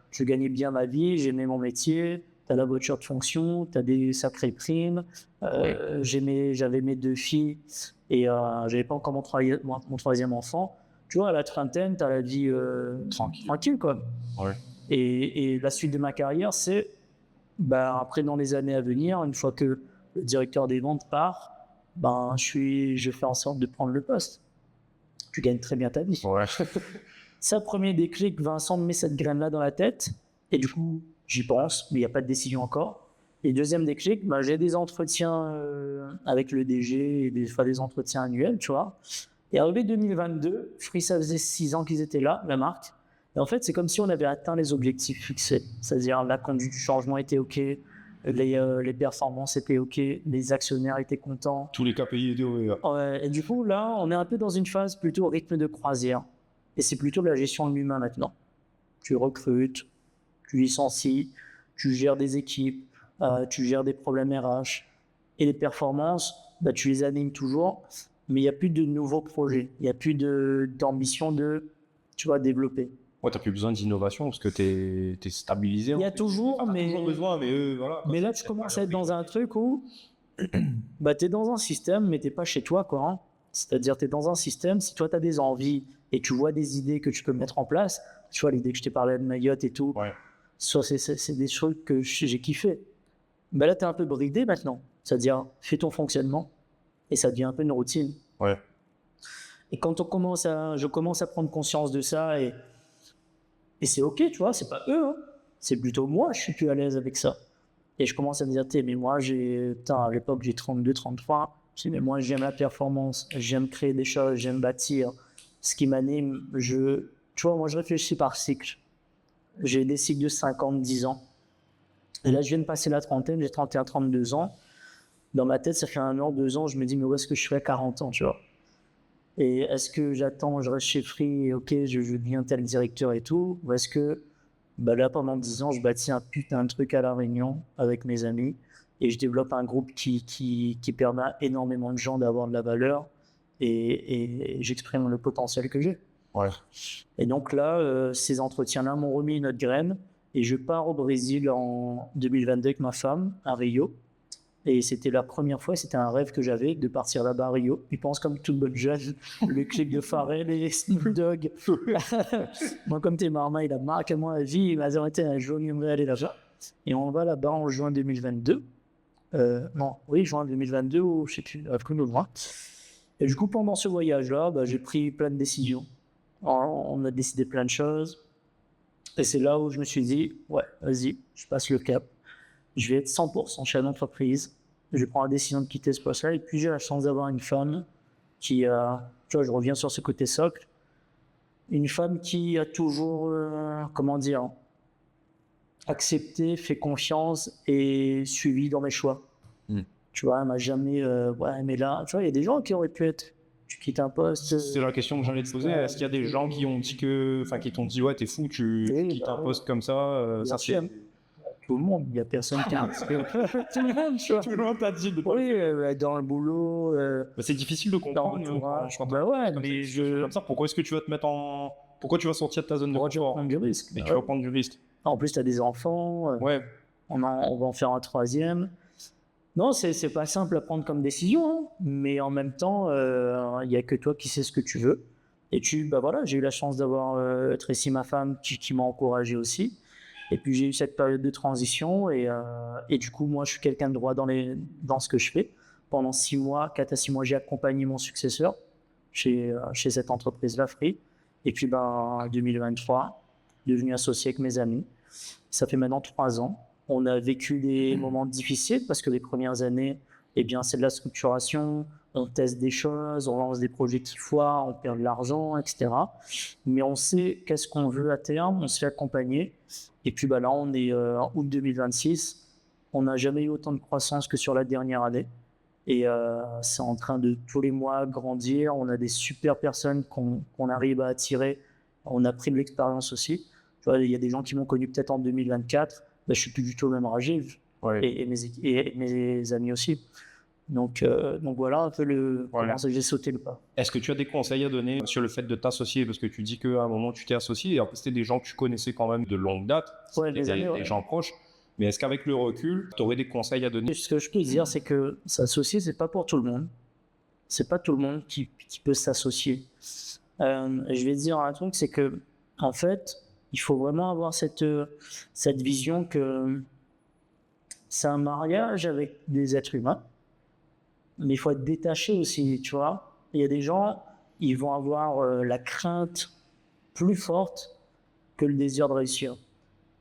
Je gagnais bien ma vie, j'aimais mon métier. Tu as la voiture de fonction, tu as des sacrées primes. J'avais mes 2 filles et j'avais pas encore mon 3e enfant. Tu vois, à la trentaine, tu as la vie tranquille, quoi. Ouais. Et la suite de ma carrière, c'est après, dans les années à venir, une fois que le directeur des ventes part, je fais en sorte de prendre le poste. Tu gagnes très bien ta vie. Ouais. Ça, premier déclic, Vincent me met cette graine-là dans la tête, et du coup, j'y pense, mais il n'y a pas de décision encore. Et deuxième déclic, j'ai des entretiens avec le DG, et des fois des entretiens annuels, tu vois. Et arrivé 2022, Free, ça faisait 6 ans qu'ils étaient là, la marque. Et en fait, c'est comme si on avait atteint les objectifs fixés. C'est-à-dire, la conduite du changement était OK, les performances étaient OK, les actionnaires étaient contents. Tous les KPI étaient OK. Ouais, et du coup, là, on est un peu dans une phase plutôt au rythme de croisière. Et c'est plutôt de la gestion de l'humain maintenant. Tu recrutes, tu licencies, tu gères des équipes, tu gères des problèmes RH. Et les performances, tu les animes toujours, mais il n'y a plus de nouveaux projets. Il n'y a plus d'ambition de développer. Ouais, tu n'as plus besoin d'innovation parce que tu es stabilisé. Il y a toujours, mais... toujours besoin, mais voilà. Mais là, tu commences à être dans un truc où tu es dans un système, mais tu n'es pas chez toi, quoi. Hein. C'est-à-dire, tu es dans un système, si toi, tu as des envies et tu vois des idées que tu peux mettre en place, tu vois, l'idée que je t'ai parlé de Mayotte et tout, c'est des trucs que j'ai kiffé. Là, tu es un peu bridé maintenant. C'est-à-dire, fais ton fonctionnement et ça devient un peu une routine. Ouais. Et quand je commence à prendre conscience de ça et c'est OK, tu vois, c'est pas eux, hein. C'est plutôt moi, je suis plus à l'aise avec ça. Et je commence à me dire, mais moi, à l'époque, j'ai 32, 33. Je dis, mais moi, j'aime la performance, j'aime créer des choses, j'aime bâtir. Ce qui m'anime, tu vois, moi, je réfléchis par cycle. J'ai des cycles de 50, 10 ans. Et là, je viens de passer la trentaine, j'ai 31, 32 ans. Dans ma tête, ça fait 1 an, 2 ans, je me dis, mais où est-ce que je suis à 40 ans, tu vois? Et est-ce que j'attends, je reste chez Free, et OK, je deviens tel directeur et tout, ou est-ce que là, pendant 10 ans, je bâtis un putain de truc à La Réunion avec mes amis et je développe un groupe qui permet à énormément de gens d'avoir de la valeur et j'exprime le potentiel que j'ai. Ouais. Et donc là, ces entretiens-là m'ont remis notre graine et je pars au Brésil en 2022 avec ma femme, à Rio. Et c'était la première fois, c'était un rêve que j'avais de partir là-bas à Rio. Je pense comme toute bonne jeune, le clip de Pharrell et Snoop Dogg. Moi, comme t'es marma, il a marqué moi la vie. Il m'a dit, un jour, il me aller là-bas. Et on va là-bas en juin 2022. Non, oui, juin 2022 ou je sais plus, après le mois. Et du coup, pendant ce voyage-là, j'ai pris plein de décisions. On a décidé plein de choses. Et c'est là où je me suis dit, ouais, vas-y, je passe le cap. Je vais être 100% chef d'entreprise. Je prends la décision de quitter ce poste-là. Et puis, j'ai la chance d'avoir une femme qui, tu vois, je reviens sur ce côté socle. Une femme qui a toujours, comment dire, accepté, fait confiance et suivi dans mes choix. Tu vois, elle m'a jamais, ouais, mais là, tu vois, il y a des gens qui auraient pu être, tu quittes un poste. C'est la question que j'allais te poser. Est-ce qu'il y a des gens qui ont dit qui t'ont dit, ouais, t'es fou, tu quittes un poste comme ça, ça c'est. Tout le monde, il n'y a personne qui a. Tout le monde, tu vois. Tout le monde t'a dit de Oui, dans le boulot. C'est difficile de comprendre. Bah ouais, mais comme ça, pourquoi est-ce que tu vas te mettre en. Pourquoi tu vas sortir de ta zone de confort? Tu vas prendre du risque. Mais tu vas prendre du risque. En plus, tu as des enfants. Ouais. On va en faire un troisième. Non, c'est pas simple à prendre comme décision, hein, mais en même temps, il n'y a que toi qui sais ce que tu veux. Et bah voilà, j'ai eu la chance d'avoir Tracy, ma femme, qui m'a encouragé aussi. Et puis j'ai eu cette période de transition et du coup, moi, je suis quelqu'un de droit dans ce que je fais. Pendant 6 mois, 4 à 6 mois, j'ai accompagné mon successeur chez cette entreprise-là, Free. Et puis, en 2023, devenu associé avec mes amis. Ça fait maintenant 3 ans. On a vécu des moments difficiles parce que les premières années, eh bien, c'est de la structuration, on teste des choses, on lance des projets qui foirent, on perd de l'argent, etc. Mais on sait qu'est-ce qu'on veut à terme, on se fait accompagner. Et puis là, on est en août 2026. On n'a jamais eu autant de croissance que sur la dernière année. Et c'est en train de tous les mois grandir. On a des super personnes qu'on arrive à attirer. On a pris de l'expérience aussi. Tu vois, il y a des gens qui m'ont connu peut-être en 2024. Je suis plus du tout au même âge, et mes amis aussi. Donc voilà un peu comment j'ai sauté le pas. Est-ce que tu as des conseils à donner sur le fait de t'associer? Parce que tu dis qu'à un moment tu t'es associé, et en plus c'était des gens que tu connaissais quand même de longue date, des gens proches. Mais est-ce qu'avec le recul, tu aurais des conseils à donner? Ce que je peux dire, c'est que s'associer, c'est pas pour tout le monde. C'est pas tout le monde qui peut s'associer. Je vais te dire un truc, c'est que en fait, il faut vraiment avoir cette vision que c'est un mariage avec des êtres humains, mais il faut être détaché aussi, tu vois. Il y a des gens, ils vont avoir la crainte plus forte que le désir de réussir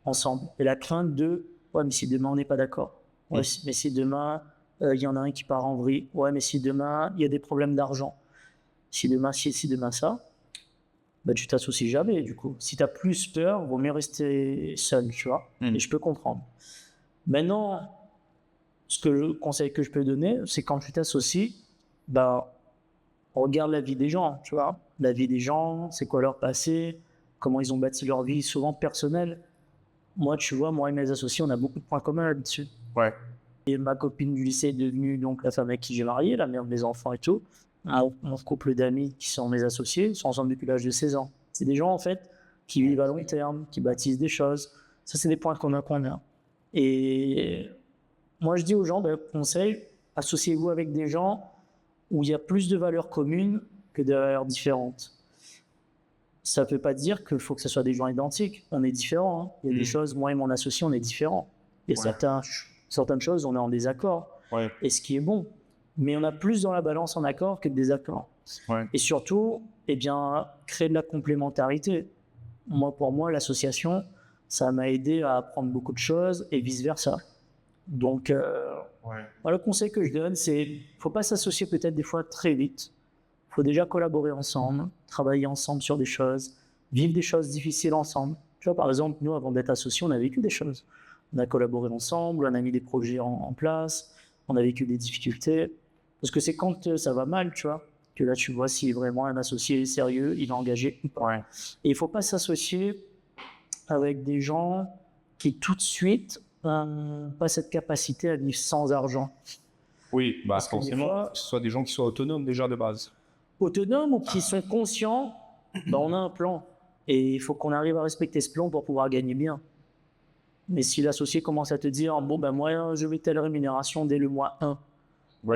ensemble. Et la crainte de, ouais, mais si demain on n'est pas d'accord, ouais, mais si demain il y en a un qui part en vrille, ouais, mais si demain il y a des problèmes d'argent, si demain ça, tu t'associes jamais, du coup. Si tu as plus peur, vaut mieux rester seul, tu vois. Et je peux comprendre. Maintenant, le conseil que je peux donner, c'est quand tu t'associes, regarde la vie des gens, tu vois. La vie des gens, c'est quoi leur passé, comment ils ont bâti leur vie, souvent personnelle. Moi, tu vois, moi et mes associés, on a beaucoup de points communs là-dessus. Ouais. Et ma copine du lycée est devenue donc la femme avec qui j'ai marié, la mère de mes enfants et tout. Mon couple d'amis qui sont mes associés, ils sont ensemble depuis l'âge de 16 ans. C'est des gens, en fait, qui vivent à long terme, qui bâtissent des choses. Ça, c'est des points qu'on a. Et moi, je dis aux gens, conseil, associez-vous avec des gens où il y a plus de valeurs communes que de valeurs différentes. Ça ne veut pas dire qu'il faut que ce soit des gens identiques. On est différents. Hein. Il y a des choses, moi et mon associé, on est différents. Il y a certaines choses, on est en désaccord. Ouais. Et ce qui est bon. Mais on a plus dans la balance en accord que de désaccord. Ouais. Et surtout, créer de la complémentarité. Pour moi, l'association, ça m'a aidé à apprendre beaucoup de choses et vice-versa. Donc, le conseil que je donne, c'est qu'il ne faut pas s'associer peut-être des fois très vite. Il faut déjà collaborer ensemble, travailler ensemble sur des choses, vivre des choses difficiles ensemble. Tu vois, par exemple, nous, avant d'être associés, on a vécu des choses. On a collaboré ensemble, on a mis des projets en place, on a vécu des difficultés. Parce que c'est quand ça va mal, tu vois, que là, tu vois si vraiment un associé est sérieux, il est engagé ou pas. Ouais. Et il ne faut pas s'associer avec des gens qui, tout de suite, n'ont pas cette capacité à vivre sans argent. Oui, forcément, que ce soit des gens qui soient autonomes déjà de base. Autonomes ou qui sont conscients, on a un plan. Et il faut qu'on arrive à respecter ce plan pour pouvoir gagner bien. Mais si l'associé commence à te dire, bon, ben moi, je veux telle rémunération dès le mois 1,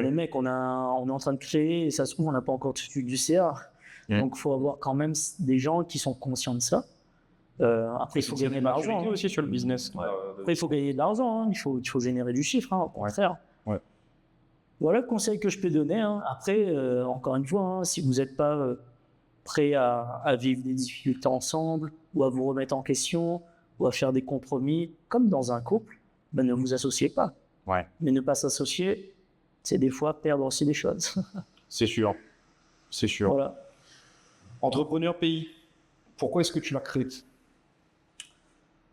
les mecs, on est en train de créer, et ça se trouve, on n'a pas encore du CA. Donc, il faut avoir quand même des gens qui sont conscients de ça. Après, il faut gagner de l'argent aussi sur le business. Après, il faut gagner de l'argent, hein. Il faut générer du chiffre, hein, au contraire. Voilà le conseil que je peux donner. Hein. Après, encore une fois, hein, si vous n'êtes pas prêt à vivre des difficultés ensemble, ou à vous remettre en question, ou à faire des compromis, comme dans un couple, ben, ne vous associez pas. Mais ne pas s'associer, c'est des fois perdre aussi des choses. C'est sûr. Voilà. Entrepreneur pays, pourquoi est-ce que tu l'as créé?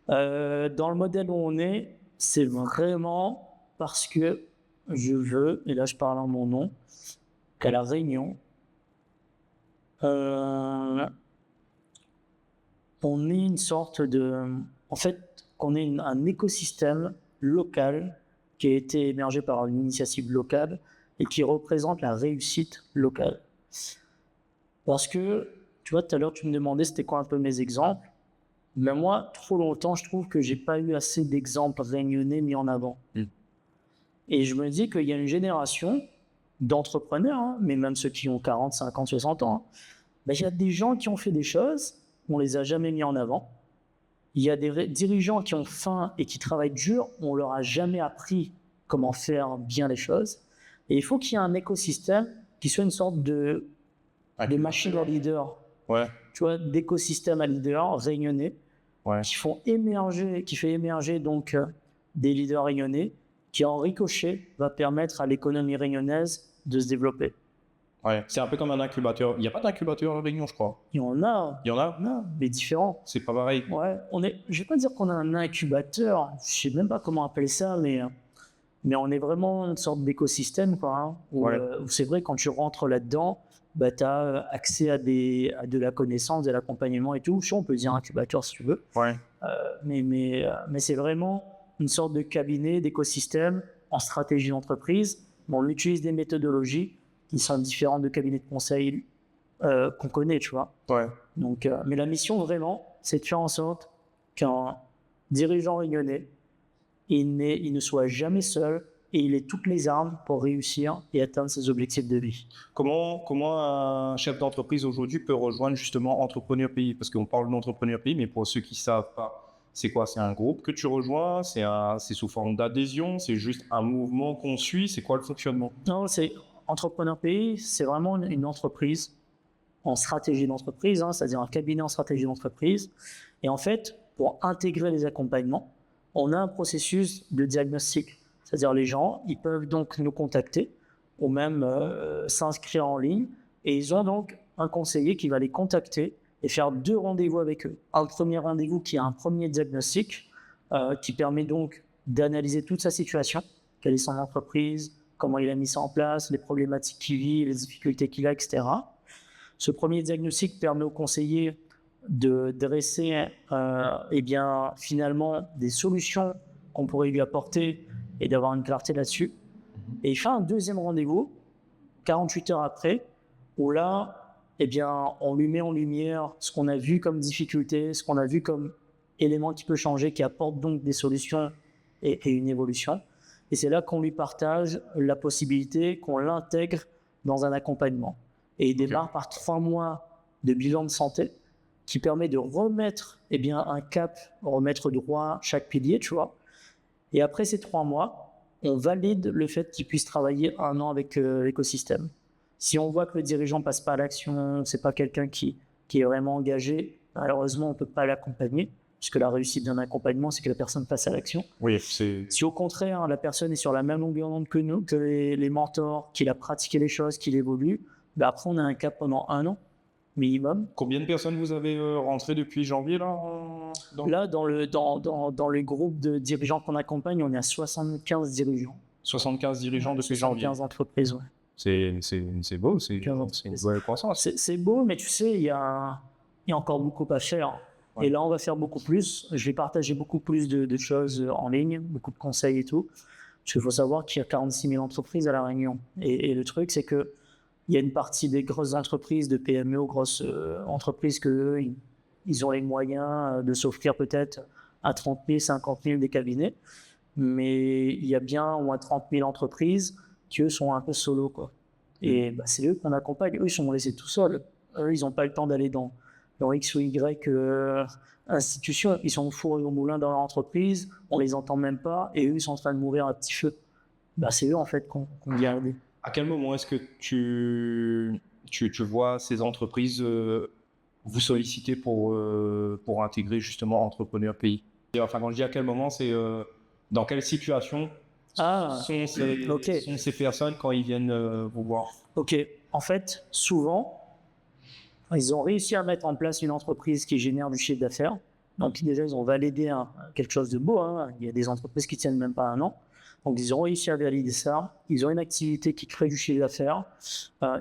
Dans le modèle où on est, c'est vraiment parce que je veux, et là je parle en mon nom, qu'à La Réunion, on est une sorte de... En fait, qu'on ait un écosystème local qui a été émergé par une initiative locale et qui représente la réussite locale. Parce que, tu vois, tout à l'heure, tu me demandais c'était quoi un peu mes exemples. Mais moi, trop longtemps, je trouve que j'ai pas eu assez d'exemples réunionnais mis en avant. Et je me dis qu'il y a une génération d'entrepreneurs, hein, mais même ceux qui ont 40, 50, 60 ans, ben, il y a des gens qui ont fait des choses, on les a jamais mis en avant. Il y a des dirigeants qui ont faim et qui travaillent dur, on leur a jamais appris comment faire bien les choses. Et il faut qu'il y ait un écosystème qui soit une sorte de machine à leader. Tu vois, d'écosystème à leader réunionnais qui fait émerger donc des leaders réunionnais qui en ricochet va permettre à l'économie réunionnaise de se développer. C'est un peu comme un incubateur. Il n'y a pas d'incubateur à Réunion, je crois. Il y en a. Mais différents. C'est pas pareil. Je vais pas dire qu'on a un incubateur, je sais même pas comment appeler ça, mais on est vraiment une sorte d'écosystème, quoi. Hein, où c'est vrai, quand tu rentres là-dedans, bah, tu as accès à de la connaissance, de l'accompagnement et tout. On peut dire incubateur si tu veux. Mais c'est vraiment une sorte de cabinet, d'écosystème en stratégie d'entreprise. On utilise des méthodologies qui sont différentes de cabinets de conseil qu'on connaît, tu vois. Donc, mais la mission vraiment, c'est de faire en sorte qu'un dirigeant réunionnais, il ne soit jamais seul et il ait toutes les armes pour réussir et atteindre ses objectifs de vie. Comment un chef d'entreprise aujourd'hui peut rejoindre justement Entrepreneur Pays? Parce qu'on parle d'Entrepreneur Pays, mais pour ceux qui ne savent pas, c'est quoi? C'est un groupe que tu rejoins? C'est sous forme d'adhésion? C'est juste un mouvement qu'on suit? C'est quoi le fonctionnement? Non, c'est Entrepreneur Pays, c'est vraiment une entreprise en stratégie d'entreprise, hein, c'est-à-dire un cabinet en stratégie d'entreprise. Et en fait, pour intégrer les accompagnements, on a un processus de diagnostic. C'est-à-dire les gens, ils peuvent donc nous contacter ou même s'inscrire en ligne et ils ont donc un conseiller qui va les contacter et faire 2 rendez-vous avec eux. Un premier rendez-vous qui est un premier diagnostic qui permet donc d'analyser toute sa situation, quelle est son entreprise, comment il a mis ça en place, les problématiques qu'il vit, les difficultés qu'il a, etc. Ce premier diagnostic permet au conseiller de dresser finalement des solutions qu'on pourrait lui apporter et d'avoir une clarté là-dessus. Et il fait un deuxième rendez-vous, 48 heures après, où là, on lui met en lumière ce qu'on a vu comme difficulté, ce qu'on a vu comme élément qui peut changer, qui apporte donc des solutions et une évolution. Et c'est là qu'on lui partage la possibilité qu'on l'intègre dans un accompagnement. Et il démarre par 3 mois de bilan de santé qui permet de remettre un cap, remettre droit chaque pilier, tu vois. Et après ces 3 mois, on valide le fait qu'il puisse travailler 1 an avec l'écosystème. Si on voit que le dirigeant ne passe pas à l'action, c'est pas quelqu'un qui est vraiment engagé, malheureusement, on ne peut pas l'accompagner, puisque la réussite d'un accompagnement, c'est que la personne passe à l'action. Si au contraire, la personne est sur la même longueur d'onde que nous, que les mentors, qu'il a pratiqué les choses, qu'il évolue, après, on a un cap pendant 1 an, minimum. Combien de personnes vous avez rentré depuis janvier là Là, dans le groupe de dirigeants qu'on accompagne, on est à 75 dirigeants. 75 dirigeants depuis janvier. 75 entreprises, ouais. C'est beau, c'est une bonne croissance. C'est beau, mais tu sais, il y a encore beaucoup à faire. Et là, on va faire beaucoup plus. Je vais partager beaucoup plus de choses en ligne, beaucoup de conseils et tout. Parce qu'il faut savoir qu'il y a 46 000 entreprises à La Réunion. Et le truc, c'est que il y a une partie des grosses entreprises, de PME aux grosses entreprises, ils ont les moyens de s'offrir peut-être à 30 000, 50 000 des cabinets. Mais il y a bien au moins 30 000 entreprises qui, eux, sont un peu solo, quoi. Et bah, c'est eux qu'on accompagne. Eux, ils sont laissés tout seuls. Eux, ils n'ont pas le temps d'aller dans X ou Y institution. Ils sont fourrés au moulin dans leur entreprise. On les entend même pas. Et eux, ils sont en train de mourir à petit feu. Bah, c'est eux, en fait, qu'on vient aider. À quel moment est-ce que tu vois ces entreprises vous solliciter pour intégrer justement Entrepreneur Pays? Et enfin, quand je dis à quel moment, c'est dans quelle situation sont ces personnes quand ils viennent vous voir? Ok. En fait, souvent, ils ont réussi à mettre en place une entreprise qui génère du chiffre d'affaires. Donc déjà, ils ont validé quelque chose de beau. Il y a des entreprises qui tiennent même pas un an. Donc ils ont réussi à valider ça. Ils ont une activité qui crée du chiffre d'affaires.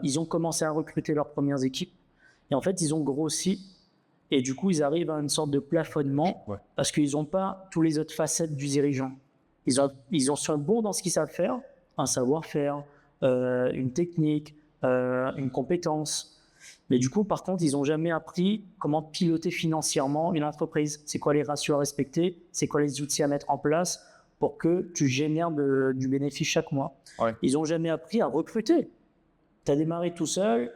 Ils ont commencé à recruter leurs premières équipes. Et en fait, ils ont grossi. Et du coup, ils arrivent à une sorte de plafonnement parce qu'ils n'ont pas tous les autres facettes du dirigeant. Ils sont bons dans ce qu'ils savent faire, un savoir-faire, une technique, une compétence. Mais du coup, par contre, ils n'ont jamais appris comment piloter financièrement une entreprise. C'est quoi les ratios à respecter? C'est quoi les outils à mettre en place pour que tu génères du bénéfice chaque mois? Ils n'ont jamais appris à recruter. Tu as démarré tout seul,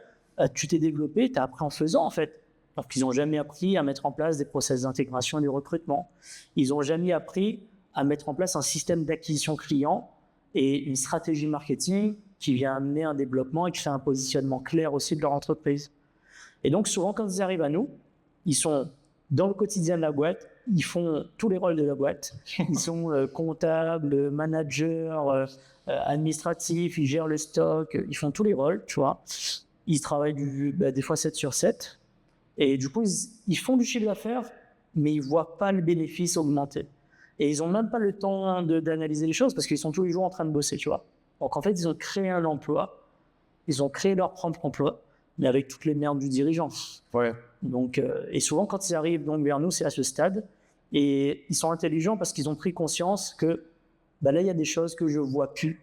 tu t'es développé, tu as appris en faisant, en fait. Donc, ils n'ont jamais appris à mettre en place des process d'intégration et de recrutement. Ils n'ont jamais appris à mettre en place un système d'acquisition client et une stratégie marketing qui vient amener un développement et qui fait un positionnement clair aussi de leur entreprise. Et donc, souvent, quand ils arrivent à nous, ils sont dans le quotidien de la boîte, ils font tous les rôles de la boîte. Ils sont comptables, managers, administratifs, ils gèrent le stock, ils font tous les rôles, tu vois. Ils travaillent des fois 7 sur 7. Et du coup, ils font du chiffre d'affaires, mais ils ne voient pas le bénéfice augmenter. Et ils n'ont même pas le temps d'analyser les choses parce qu'ils sont tous les jours en train de bosser, tu vois. Donc, en fait, ils ont créé un emploi, ils ont créé leur propre emploi, mais avec toutes les merdes du dirigeant. Donc, et souvent, quand ils arrivent donc, vers nous, c'est à ce stade. Et ils sont intelligents parce qu'ils ont pris conscience que là, il y a des choses que je ne vois plus.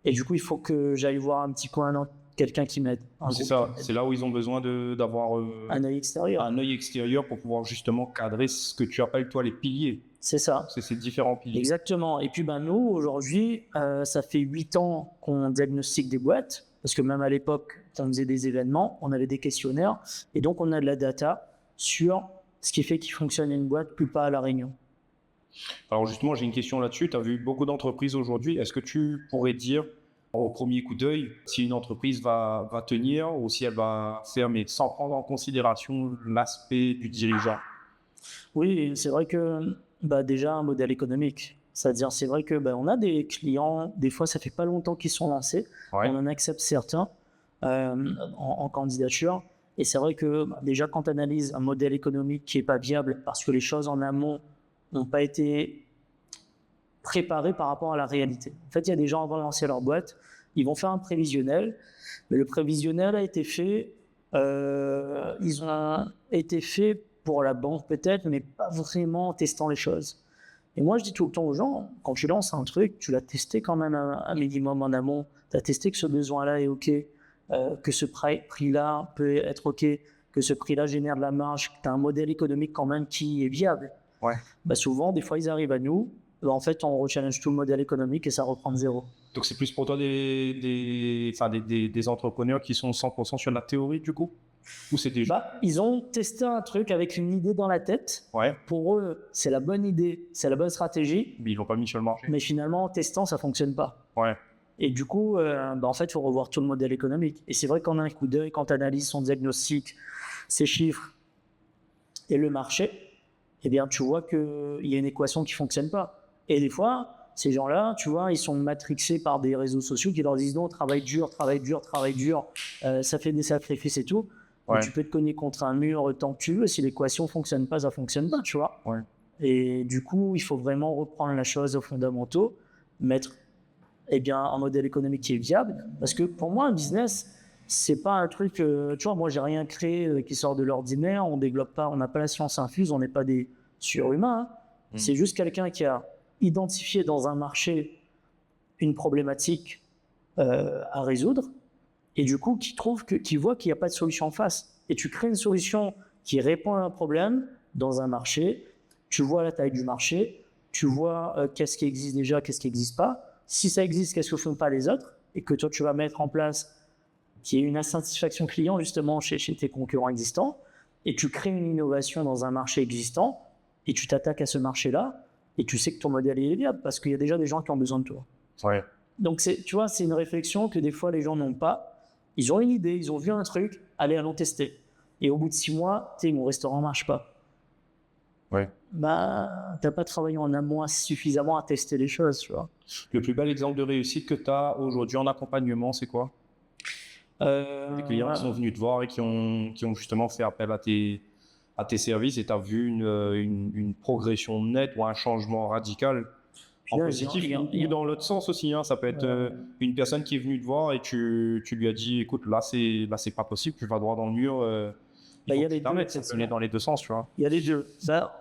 Et du coup, il faut que j'aille voir un petit coin, quelqu'un qui m'aide. C'est ça, c'est là où ils ont besoin d'avoir un œil extérieur. Un œil extérieur pour pouvoir justement cadrer ce que tu appelles, toi, les piliers. C'est ça. C'est ces différents piliers. Exactement. Et puis, nous, aujourd'hui, ça fait 8 ans qu'on diagnostique des boîtes, parce que même à l'époque, on faisait des événements, on avait des questionnaires, et donc on a de la data sur ce qui fait qu'il fonctionne une boîte, plus pas à La Réunion. Alors justement, j'ai une question là-dessus. Tu as vu beaucoup d'entreprises aujourd'hui. Est-ce que tu pourrais dire, au premier coup d'œil, si une entreprise va tenir ou si elle va fermer, sans prendre en considération l'aspect du dirigeant? Oui, c'est vrai que déjà un modèle économique. C'est-à-dire, c'est vrai que on a des clients, des fois ça fait pas longtemps qu'ils sont lancés, on en accepte certains en candidature. Et c'est vrai que déjà quand tu analyses un modèle économique qui est pas viable parce que les choses en amont n'ont pas été préparées par rapport à la réalité. En fait, il y a des gens avant de lancer leur boîte, ils vont faire un prévisionnel, mais le prévisionnel a été fait, ils ont été faits pour la banque peut-être, mais pas vraiment en testant les choses. Et moi, je dis tout le temps aux gens, quand tu lances un truc, tu l'as testé quand même un minimum en amont. Tu as testé que ce besoin-là est OK, que ce prix-là peut être OK, que ce prix-là génère de la marge, que tu as un modèle économique quand même qui est viable. Souvent, des fois, ils arrivent à nous. En fait, on rechallenge tout le modèle économique et ça reprend de zéro. Donc, c'est plus pour toi des entrepreneurs qui sont 100% sur la théorie, du coup? Ou c'est des... Ils ont testé un truc avec une idée dans la tête. Pour eux, c'est la bonne idée, c'est la bonne stratégie. Mais ils l'ont pas mis sur le marché. Mais finalement, en testant, ça fonctionne pas. Et du coup, en fait, il faut revoir tout le modèle économique. Et c'est vrai qu'en un coup d'œil, quand tu analyses son diagnostic, ses chiffres et le marché, eh bien, tu vois qu'il y a une équation qui fonctionne pas. Et des fois, ces gens-là, tu vois, ils sont matrixés par des réseaux sociaux qui leur disent non, travaille dur, ça fait des sacrifices et tout. Tu peux te cogner contre un mur tant que tu veux. Si l'équation ne fonctionne pas, ça ne fonctionne pas, tu vois. Et du coup, il faut vraiment reprendre la chose aux fondamentaux, mettre un modèle économique qui est viable. Parce que pour moi, un business, c'est pas un truc... tu vois, moi, j'ai rien créé qui sort de l'ordinaire. On développe pas, on n'a pas la science infuse, on n'est pas des surhumains. C'est juste quelqu'un qui a identifié dans un marché une problématique à résoudre. Et du coup, qui voit qu'il n'y a pas de solution en face. Et tu crées une solution qui répond à un problème dans un marché tu vois la taille du marché, tu vois qu'est-ce qui existe déjà, qu'est-ce qui n'existe pas. Si ça existe, qu'est-ce que font pas les autres et que toi, tu vas mettre en place qui est une insatisfaction client justement chez tes concurrents existants et tu crées une innovation dans un marché existant et tu t'attaques à ce marché-là et tu sais que ton modèle est viable parce qu'il y a déjà des gens qui ont besoin de toi. Ouais. Donc, tu vois, c'est une réflexion que des fois les gens n'ont pas. Ils ont une idée, ils ont vu un truc, allons tester. Et au bout de 6 mois, mon restaurant ne marche pas. Ouais. Bah, tu n'as pas travaillé en amont suffisamment à tester les choses, tu vois. Le plus bel exemple de réussite que tu as aujourd'hui en accompagnement, c'est quoi? Les clients qui sont venus te voir et qui ont justement fait appel à tes services et tu as vu une progression nette ou un changement radical en positif ou dans l'autre sens aussi. Hein. Ça peut être une personne qui est venue te voir et tu lui as dit écoute, là c'est pas possible, tu vas droit dans le mur. Il y a les deux, ça peut aller dans les deux sens, tu vois. Il y a les deux.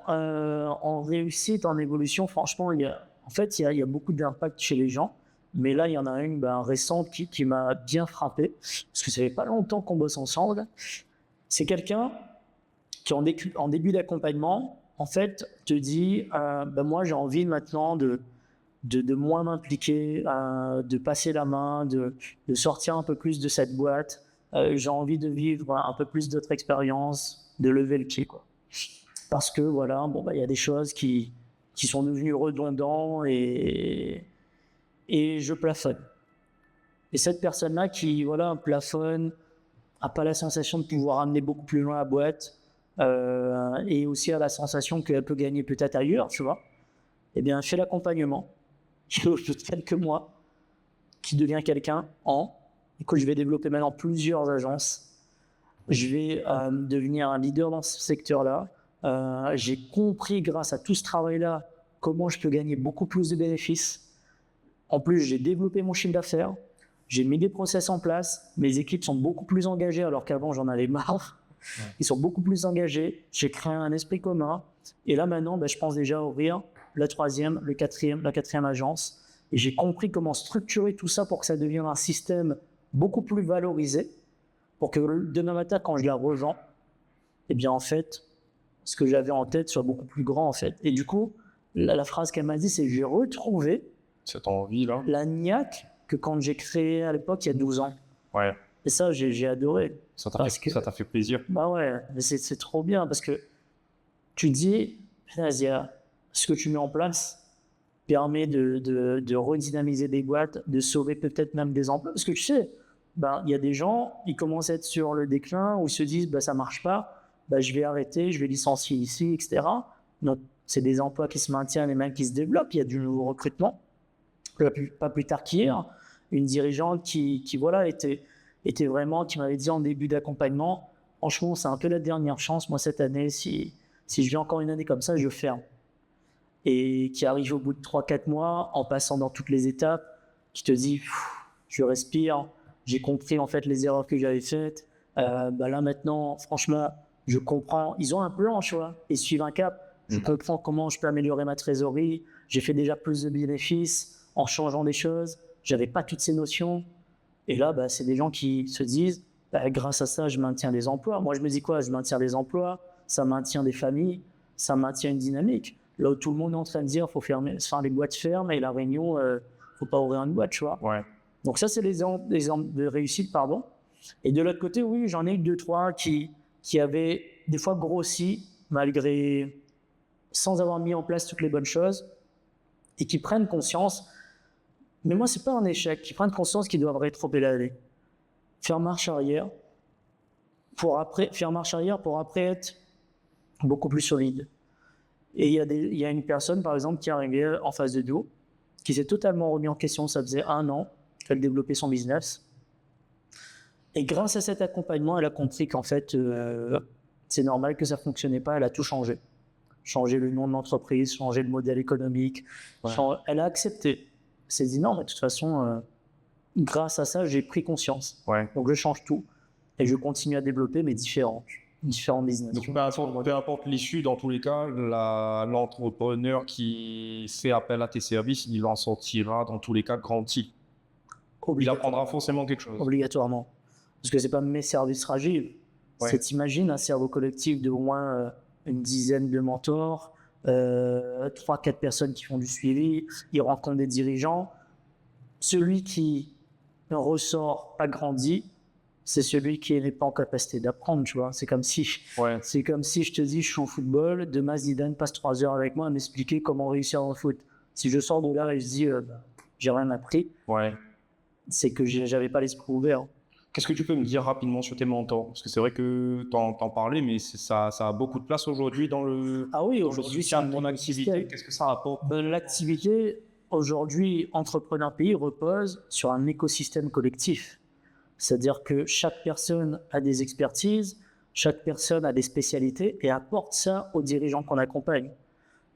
En réussite, en évolution, franchement, il y a beaucoup d'impact chez les gens. Mais là, il y en a une récente qui m'a bien frappé, parce que ça fait pas longtemps qu'on bosse ensemble. C'est quelqu'un qui, en début d'accompagnement, en fait, te dit moi, j'ai envie maintenant de moins m'impliquer, de passer la main, de sortir un peu plus de cette boîte. J'ai envie de vivre un peu plus d'autres expériences, de lever le pied, quoi. Parce que voilà, y a des choses qui sont devenues redondantes et je plafonne. Et cette personne-là qui plafonne, n'a pas la sensation de pouvoir amener beaucoup plus loin la boîte, et aussi a la sensation qu'elle peut gagner peut-être ailleurs, tu vois. Eh bien, fait l'accompagnement, au bout de quelques mois, qui devient quelqu'un et que je vais développer maintenant plusieurs agences. Je vais devenir un leader dans ce secteur-là. J'ai compris grâce à tout ce travail-là comment je peux gagner beaucoup plus de bénéfices. En plus, j'ai développé mon chiffre d'affaires, j'ai mis des process en place, mes équipes sont beaucoup plus engagées alors qu'avant j'en avais marre. Ouais. Ils sont beaucoup plus engagés, j'ai créé un esprit commun et là maintenant je pense déjà ouvrir la troisième, la quatrième agence et j'ai compris comment structurer tout ça pour que ça devienne un système beaucoup plus valorisé pour que demain matin quand je la revends, eh bien en fait, ce que j'avais en tête soit beaucoup plus grand en fait. Et du coup, la phrase qu'elle m'a dit c'est j'ai retrouvé cette envie-là. La niaque que quand j'ai créé à l'époque, il y a 12 ans. Ouais. Et ça, j'ai adoré. Ça t'a fait plaisir. Bah ouais, mais c'est trop bien parce que tu te dis, ce que tu mets en place permet de redynamiser des boîtes, de sauver peut-être même des emplois. Parce que tu sais, il y a des gens, ils commencent à être sur le déclin ou ils se disent, ça marche pas, je vais arrêter, je vais licencier ici, etc. Donc, c'est des emplois qui se maintiennent et même qui se développent. Il y a du nouveau recrutement. Pas plus tard qu'hier, une dirigeante qui était vraiment, qui m'avait dit en début d'accompagnement, franchement, c'est un peu la dernière chance, moi, cette année, si je vis encore une année comme ça, je ferme. Et qui arrive au bout de 3-4 mois, en passant dans toutes les étapes, qui te dit, je respire, j'ai compris en fait les erreurs que j'avais faites, là maintenant, franchement, je comprends, ils ont un plan, tu vois, ils suivent un cap, je comprends comment je peux améliorer ma trésorerie, j'ai fait déjà plus de bénéfices, en changeant des choses, j'avais pas toutes ces notions. Et là, c'est des gens qui se disent, grâce à ça, je maintiens des emplois. Moi, je me dis quoi? Je maintiens des emplois, ça maintient des familles, ça maintient une dynamique. Là où tout le monde est en train de dire, faut fermer, les boîtes ferment et la Réunion, faut pas ouvrir une boîte, tu vois. Ouais. Donc ça, c'est les exemples de réussite, pardon. Et de l'autre côté, oui, j'en ai eu 2-3 qui avaient des fois grossi sans avoir mis en place toutes les bonnes choses et qui prennent conscience. Mais moi, c'est pas un échec. Ils prennent conscience qu'ils doivent rétro-pédaler. Faire marche arrière pour après être beaucoup plus solide. Et il y a une personne, par exemple, qui est arrivée en face de nous, qui s'est totalement remis en question. Ça faisait 1 an qu'elle développait son business. Et grâce à cet accompagnement, elle a compris qu'en fait, c'est normal que ça fonctionnait pas. Elle a tout changé. Changer le nom de l'entreprise, changer le modèle économique. Ouais. Elle a accepté. Elle s'est dit non, mais de toute façon, grâce à ça, j'ai pris conscience. Ouais. Donc je change tout et je continue à développer mes différents business. Donc peu importe l'issue, dans tous les cas, l'entrepreneur qui fait appel à tes services, il en sortira dans tous les cas grandi. Il apprendra forcément quelque chose. Obligatoirement. Parce que c'est pas mes services Rajiv. Ouais. C'est, t'imagines, un cerveau collectif de au moins une dizaine de mentors, 3-4 personnes qui font du suivi, ils rencontrent des dirigeants. Celui qui ressort pas grandi, c'est celui qui n'est pas en capacité d'apprendre, tu vois. C'est comme si je te dis, je suis au football, demain Zidane passe 3 heures avec moi à m'expliquer comment réussir au foot. Si je sors de là et je dis, j'ai rien appris, c'est que j'avais pas l'esprit ouvert. Qu'est-ce que tu peux me dire rapidement sur tes mentors? Parce que c'est vrai que t'en parlais, mais ça a beaucoup de place aujourd'hui dans le aujourd'hui, c'est ton activité. Qu'est-ce que ça apporte? L'activité, aujourd'hui, Entrepreneur Pays repose sur un écosystème collectif. C'est-à-dire que chaque personne a des expertises, chaque personne a des spécialités et apporte ça aux dirigeants qu'on accompagne.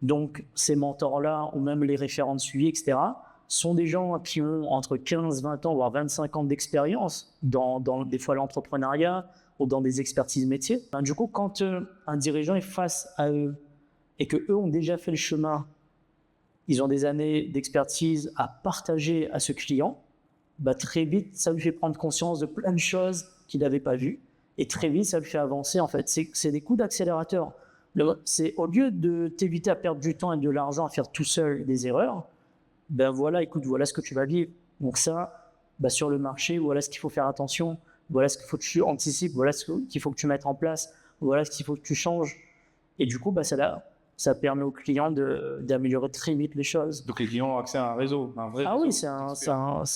Donc, ces mentors-là, ou même les référents de suivi, etc., sont des gens qui ont entre 15, 20 ans, voire 25 ans d'expérience dans des fois l'entrepreneuriat ou dans des expertises métiers. Du coup, quand un dirigeant est face à eux et qu'eux ont déjà fait le chemin, ils ont des années d'expertise à partager à ce client, très vite, ça lui fait prendre conscience de plein de choses qu'il n'avait pas vues. Et très vite, ça lui fait avancer, en fait. C'est des coups d'accélérateur. C'est au lieu de t'éviter à perdre du temps et de l'argent à faire tout seul des erreurs, voilà ce que tu vas vivre. Donc ça, sur le marché, voilà ce qu'il faut faire attention, voilà ce qu'il faut que tu anticipes, voilà ce qu'il faut que tu mettes en place, voilà ce qu'il faut que tu changes. Et du coup, ça permet aux clients d'améliorer très vite les choses. Donc les clients ont accès à un réseau, un vrai réseau. Oui, c'est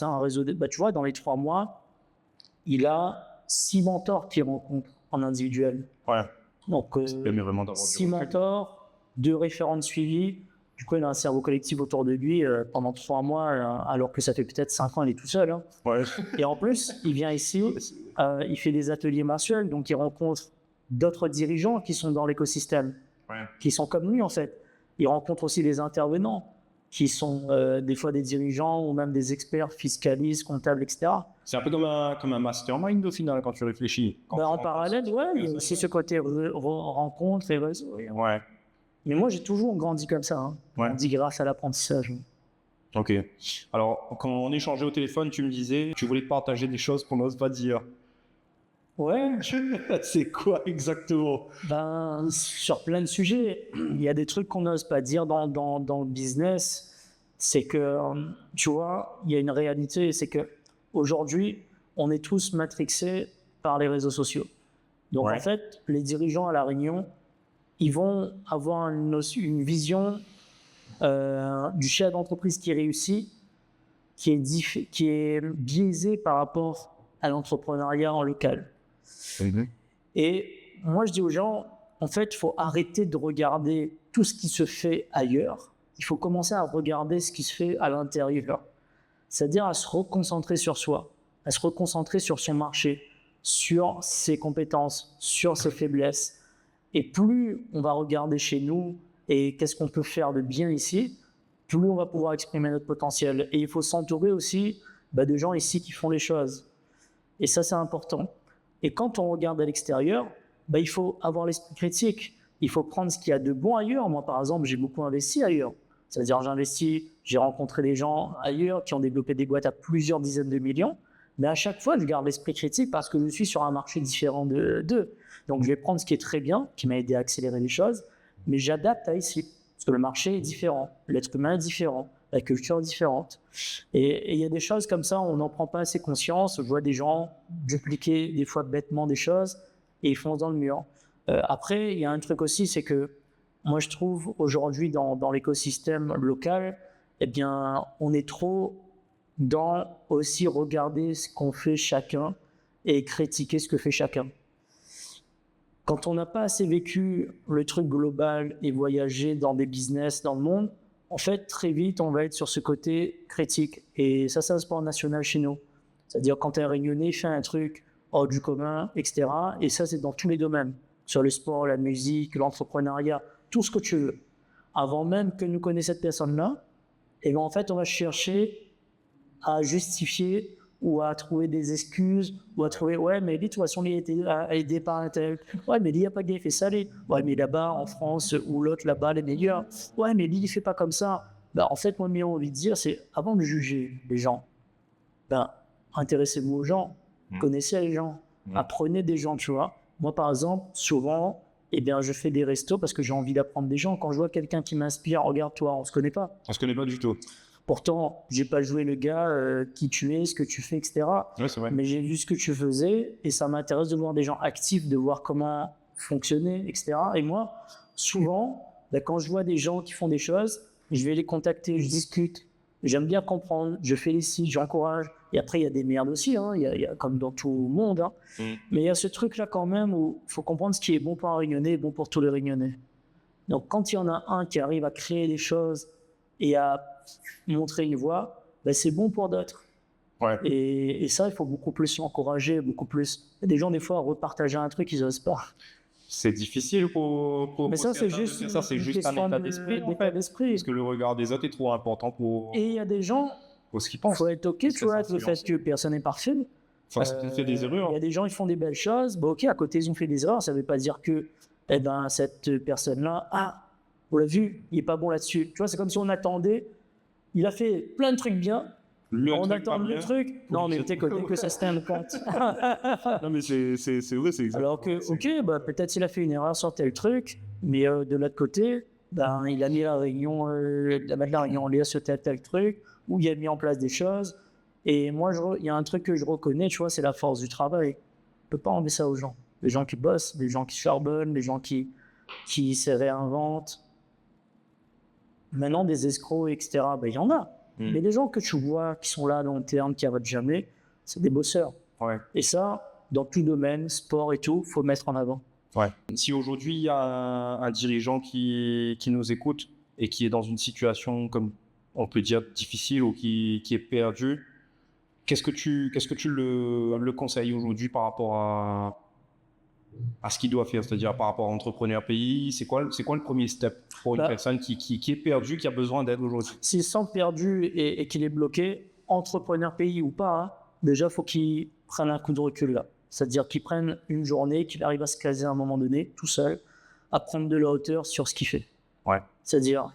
un réseau. Tu vois, dans les 3 mois, il a 6 mentors qu'il rencontre en individuel. Donc, 6 mentors, 2 référents de suivi. Du coup, il a un cerveau collectif autour de lui pendant 3 mois, alors que ça fait peut-être 5 ans, il est tout seul. Et en plus, il vient ici, il fait des ateliers mensuels, donc il rencontre d'autres dirigeants qui sont dans l'écosystème, qui sont comme lui en fait. Il rencontre aussi des intervenants qui sont des fois des dirigeants ou même des experts fiscalistes, comptables, etc. C'est un peu comme un mastermind au final quand tu réfléchis. En parallèle, il y a aussi ce côté rencontre et réseau. Mais moi, j'ai toujours grandi comme ça. Grandi grâce à l'apprentissage. Ok. Alors, quand on échangeait au téléphone, tu me disais tu voulais partager des choses qu'on n'ose pas dire. C'est quoi exactement? Sur plein de sujets. Il y a des trucs qu'on n'ose pas dire dans le business. C'est que, tu vois, il y a une réalité. C'est qu'aujourd'hui, on est tous matrixés par les réseaux sociaux. Donc, en fait, les dirigeants à La Réunion, ils vont avoir une vision du chef d'entreprise qui réussit, qui est biaisée par rapport à l'entrepreneuriat en local. Et moi, je dis aux gens, en fait, il faut arrêter de regarder tout ce qui se fait ailleurs. Il faut commencer à regarder ce qui se fait à l'intérieur. C'est-à-dire à se reconcentrer sur soi, à se reconcentrer sur son marché, sur ses compétences, sur ses faiblesses. Et plus on va regarder chez nous et qu'est-ce qu'on peut faire de bien ici, plus on va pouvoir exprimer notre potentiel. Et il faut s'entourer aussi de gens ici qui font les choses. Et ça, c'est important. Et quand on regarde à l'extérieur, il faut avoir l'esprit critique. Il faut prendre ce qu'il y a de bon ailleurs. Moi, par exemple, j'ai beaucoup investi ailleurs. C'est-à-dire, j'ai rencontré des gens ailleurs qui ont développé des boîtes à plusieurs dizaines de millions. Mais à chaque fois, je garde l'esprit critique parce que je suis sur un marché différent d'eux. Donc, je vais prendre ce qui est très bien, qui m'a aidé à accélérer les choses, mais j'adapte à ici. Parce que le marché est différent, l'être humain est différent, la culture est différente. Et il y a des choses comme ça, on n'en prend pas assez conscience. Je vois des gens dupliquer des fois bêtement des choses et ils foncent dans le mur. Après, il y a un truc aussi, c'est que moi, je trouve aujourd'hui dans l'écosystème local, on est trop dans aussi regarder ce qu'on fait chacun et critiquer ce que fait chacun. Quand on n'a pas assez vécu le truc global et voyagé dans des business dans le monde, en fait, très vite, on va être sur ce côté critique. Et ça, c'est un sport national chez nous. C'est-à-dire, quand un Réunionnais fait un truc hors du commun, etc. Et ça, c'est dans tous les domaines. Sur le sport, la musique, l'entrepreneuriat, tout ce que tu veux. Avant même que nous connaissions cette personne-là, en fait, on va chercher à justifier ou à trouver des excuses, ou à trouver, mais lui, de toute façon, il a été aidé par un tel. Mais lui, il n'a pas gagné, il fait ça, lui. Mais là-bas, en France, ou l'autre, là-bas, les meilleurs. Mais lui, il ne fait pas comme ça. En fait, moi, j'ai envie de dire, c'est avant de juger les gens, intéressez-vous aux gens, connaissez les gens, apprenez des gens, tu vois. Moi, par exemple, souvent, eh bien, je fais des restos parce que j'ai envie d'apprendre des gens. Quand je vois quelqu'un qui m'inspire, regarde toi, on se connaît pas. On se connaît pas du tout. Pourtant, j'ai pas joué le gars qui tu es, ce que tu fais, etc. Ouais, c'est vrai. Mais j'ai vu ce que tu faisais et ça m'intéresse de voir des gens actifs, de voir comment fonctionner, etc. Et moi, souvent, quand je vois des gens qui font des choses, je vais les contacter, je discute. J'aime bien comprendre, je félicite, j'encourage. Et après, il y a des merdes aussi, hein. Il y a comme dans tout le monde. Hein. Mais il y a ce truc-là quand même où il faut comprendre ce qui est bon pour un Réunionnais est bon pour tous les Réunionnais. Donc, quand il y en a un qui arrive à créer des choses et à montrer une voie, ben c'est bon pour d'autres. Ouais. Et ça, il faut beaucoup plus l'encourager, beaucoup plus. Il y a des gens, des fois, repartager un truc, ils n'osent pas. C'est difficile pour Mais ça, c'est certains de juste, faire ça, c'est juste un état d'esprit, en fait. Parce que le regard des autres est trop important pour Et il y a des gens, ce qu'ils il pensent. faut être OK, tu vois, le fait que personne n'est parfait. Enfin, fait des erreurs. Il y a des gens, ils font des belles choses. Bon, OK, à côté, ils ont fait des erreurs. Ça ne veut pas dire que eh ben, cette personne-là, on l'a vu, il n'est pas bon là-dessus. Tu vois, c'est comme si on attendait. Il a fait plein de trucs bien. On attend le truc. Non, mais t'es que ça se tient compte. Non, mais c'est vrai, c'est exact. Alors que, OK, bah, peut-être il a fait une erreur sur tel truc, mais de l'autre côté, ben, il a mis la réunion, la réunion en lien sur tel truc, ou il a mis en place des choses. Et moi, il y a un truc que je reconnais, tu vois, c'est la force du travail. On ne peut pas enlever ça aux gens. Les gens qui bossent, les gens qui charbonnent, les gens qui se réinventent. Maintenant, des escrocs, etc., ben, il y en a. Mais les gens que tu vois qui sont là dans le terrain, qui n'arrêtent jamais, c'est des bosseurs. Ouais. Et ça, dans tout domaine, sport et tout, il faut le mettre en avant. Ouais. Si aujourd'hui, il y a un dirigeant qui nous écoute et qui est dans une situation, comme on peut dire, difficile ou qui est perdu, qu'est-ce que tu le conseilles aujourd'hui par rapport à ce qu'il doit faire, c'est-à-dire par rapport à Entrepreneur pays, c'est quoi le premier step pour une personne qui est perdue, qui a besoin d'aide aujourd'hui? S'il se sent perdu et qu'il est bloqué, Entrepreneur pays ou pas, hein, déjà, il faut qu'il prenne un coup de recul là. C'est-à-dire qu'il prenne une journée, qu'il arrive à se caser à un moment donné, tout seul, à prendre de la hauteur sur ce qu'il fait. Ouais. C'est-à-dire,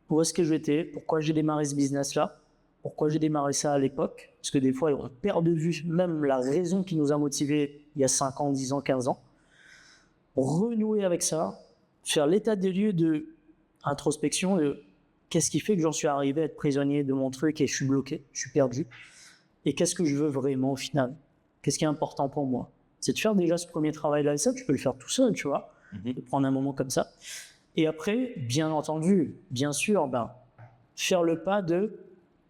où est-ce que j'étais? Pourquoi j'ai démarré ce business-là? Pourquoi j'ai démarré ça à l'époque? Parce que des fois, on perd de vue même la raison qui nous a motivés il y a 5 ans, 10 ans, 15 ans. Renouer avec ça, faire l'état des lieux de introspection, de qu'est-ce qui fait que j'en suis arrivé à être prisonnier de mon truc et je suis bloqué, je suis perdu. Et qu'est-ce que je veux vraiment au final? Qu'est-ce qui est important pour moi? C'est de faire déjà ce premier travail-là, et ça, tu peux le faire tout seul, tu vois, de prendre un moment comme ça. Et après, bien entendu, bien sûr, faire le pas de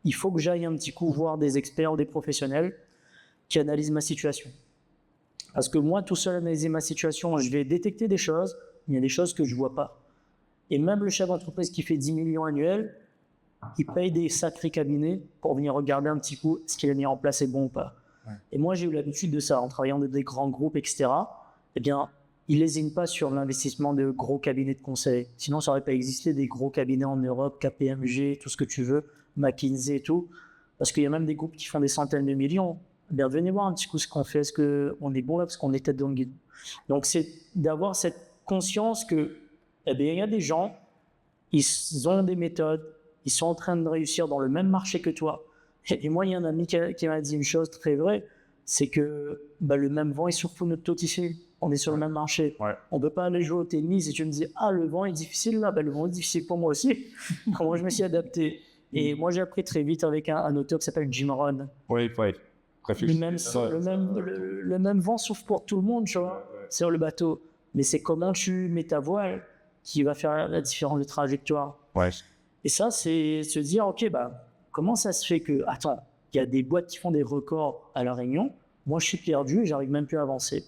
il faut que j'aille un petit coup voir des experts, des professionnels qui analysent ma situation. Parce que moi, tout seul, analyser ma situation, je vais détecter des choses, il y a des choses que je ne vois pas. Et même le chef d'entreprise qui fait 10 millions annuels, il paye des sacrés cabinets pour venir regarder un petit coup ce qu'il a mis en place est bon ou pas. Ouais. Et moi, j'ai eu l'habitude de ça, en travaillant dans des grands groupes, etc. Eh bien, il n'hésite pas sur l'investissement de gros cabinets de conseil. Sinon, ça n'aurait pas existé des gros cabinets en Europe, KPMG, tout ce que tu veux, McKinsey et tout. Parce qu'il y a même des groupes qui font des centaines de millions. Eh bien, venez voir un petit coup ce qu'on fait. Est-ce qu'on est bon là? Parce qu'on est tête dans le guide. Donc, c'est d'avoir cette conscience que, eh bien, il y a des gens, ils ont des méthodes, ils sont en train de réussir dans le même marché que toi. Et moi, il y a un ami qui m'a dit une chose très vraie, c'est que le même vent est sur notre taux ici. On est sur le même marché. Ouais. On ne peut pas aller jouer au tennis et tu me dis « Ah, le vent est difficile là. » Le vent est difficile pour moi aussi. Comment je me suis adapté. Et moi, j'ai appris très vite avec un auteur qui s'appelle Jim Rohn. Oui. Le même vent souffle pour tout le monde, tu vois, sur le bateau. Mais c'est comment tu mets ta voile qui va faire la différence de trajectoire. Ouais. Et ça, c'est se dire, OK, comment ça se fait que, attends, il y a des boîtes qui font des records à La Réunion, moi je suis perdu et j'arrive même plus à avancer.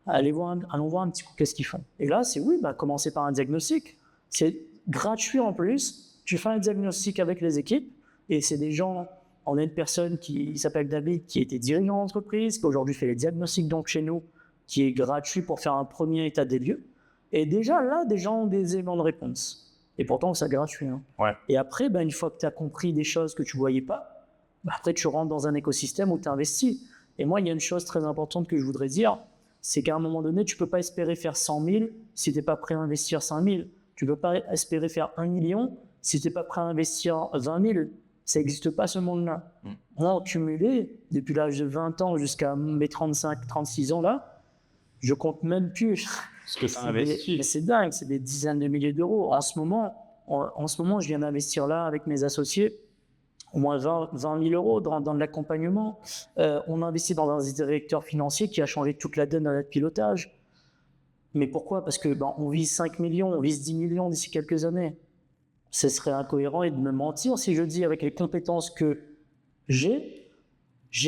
Allons voir un petit coup qu'est-ce qu'ils font. Et là, c'est commencer par un diagnostic. C'est gratuit en plus. Tu fais un diagnostic avec les équipes et c'est des gens. On a une personne qui s'appelle David qui était dirigeant d'entreprise, qui aujourd'hui fait les diagnostics donc chez nous, qui est gratuit pour faire un premier état des lieux. Et déjà là, des gens ont des éléments de réponse. Et pourtant, c'est gratuit. Hein. Ouais. Et après, une fois que tu as compris des choses que tu ne voyais pas, après, tu rentres dans un écosystème où tu investis. Et moi, il y a une chose très importante que je voudrais dire, c'est qu'à un moment donné, tu ne peux pas espérer faire 100 000 si tu n'es pas prêt à investir 5 000. Tu ne peux pas espérer faire 1 million si tu n'es pas prêt à investir 20 000. Ça n'existe pas, ce monde-là. Moi, en cumulé, depuis l'âge de 20 ans jusqu'à mes 35, 36 ans, là, je compte même plus Ce que ça Mais investit. c'est dingue, c'est des dizaines de milliers d'euros. En ce moment, je viens d'investir là avec mes associés au moins 20 000 euros dans de l'accompagnement. On investit dans un directeur financier qui a changé toute la donne à notre pilotage. Mais pourquoi? Parce que on vise 5 millions, on vise 10 millions d'ici quelques années. Ce serait incohérent et de me mentir si je dis avec les compétences que j'ai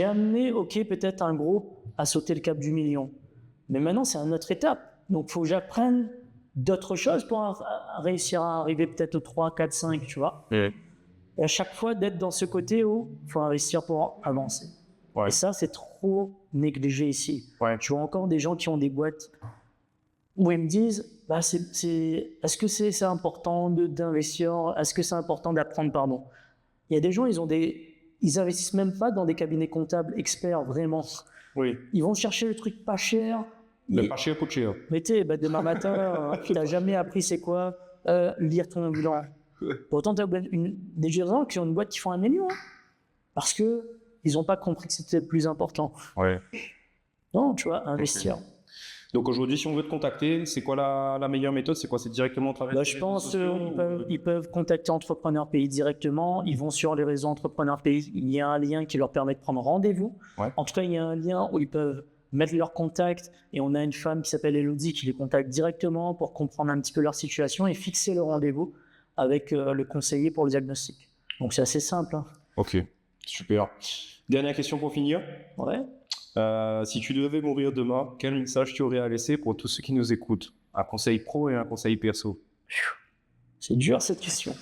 amené, peut-être un groupe à sauter le cap du million. Mais maintenant, c'est une autre étape. Donc, il faut que j'apprenne d'autres choses pour réussir à arriver peut-être au 3, 4, 5, tu vois. Et à chaque fois, d'être dans ce côté où il faut investir pour avancer. Et ça, c'est trop négligé ici. Tu vois encore des gens qui ont des boîtes où ils me disent est-ce que c'est important d'investir? Est-ce que c'est important d'apprendre? Pardon. Il y a des gens, ils investissent même pas dans des cabinets comptables experts, vraiment. Oui. Ils vont chercher le truc pas cher. Le pas cher coûte cher. Mais demain matin, tu n'as jamais appris c'est quoi lire ton bilan. Pourtant, tu as des gens qui ont une boîte qui font 1 million. Parce qu'ils n'ont pas compris que c'était le plus important. Non, tu vois, investir. Donc aujourd'hui, si on veut te contacter, c'est quoi la meilleure méthode? C'est quoi? C'est directement au travers des Je réseaux pense sociaux, qu'ils peuvent contacter Entrepreneur Pays directement. Ils vont sur les réseaux Entrepreneur Pays. Il y a un lien qui leur permet de prendre rendez-vous. En tout cas, il y a un lien où ils peuvent mettre leur contact. Et on a une femme qui s'appelle Elodie qui les contacte directement pour comprendre un petit peu leur situation et fixer le rendez-vous avec le conseiller pour le diagnostic. Donc c'est assez simple. Ok, super. Dernière question pour finir. Si tu devais mourir demain, quel message tu aurais à laisser pour tous ceux qui nous écoutent? Un conseil pro et un conseil perso. C'est dur cette question.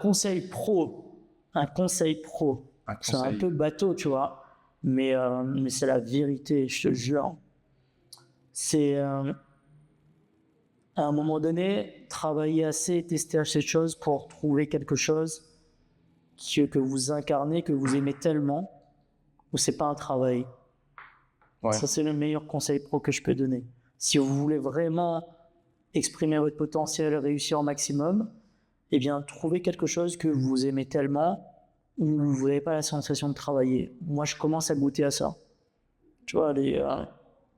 Conseil pro. Un conseil pro. C'est un peu bateau, tu vois. Mais c'est la vérité, je te jure. C'est à un moment donné, travailler assez, tester assez de choses pour trouver quelque chose que vous incarnez, que vous aimez tellement. Ou c'est pas un travail. Ça, c'est le meilleur conseil pro que je peux donner. Si vous voulez vraiment exprimer votre potentiel, réussir au maximum, eh bien, trouvez quelque chose que vous aimez tellement où vous n'avez pas la sensation de travailler. Moi, je commence à goûter à ça. Tu vois,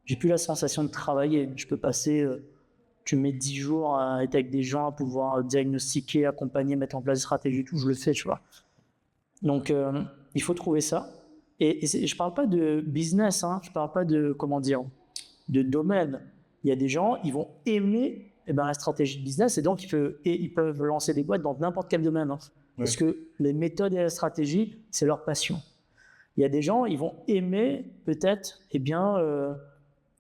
j'ai plus la sensation de travailler. Je peux passer, tu mets 10 jours à être avec des gens, à pouvoir diagnostiquer, accompagner, mettre en place des stratégies, tout, je le fais, tu vois. Donc, il faut trouver ça. Et je parle pas de business, je parle pas de, de domaine. Il y a des gens, ils vont aimer la stratégie de business et donc ils peuvent lancer des boîtes dans n'importe quel domaine. Parce que les méthodes et la stratégie, c'est leur passion. Il y a des gens, ils vont aimer peut-être,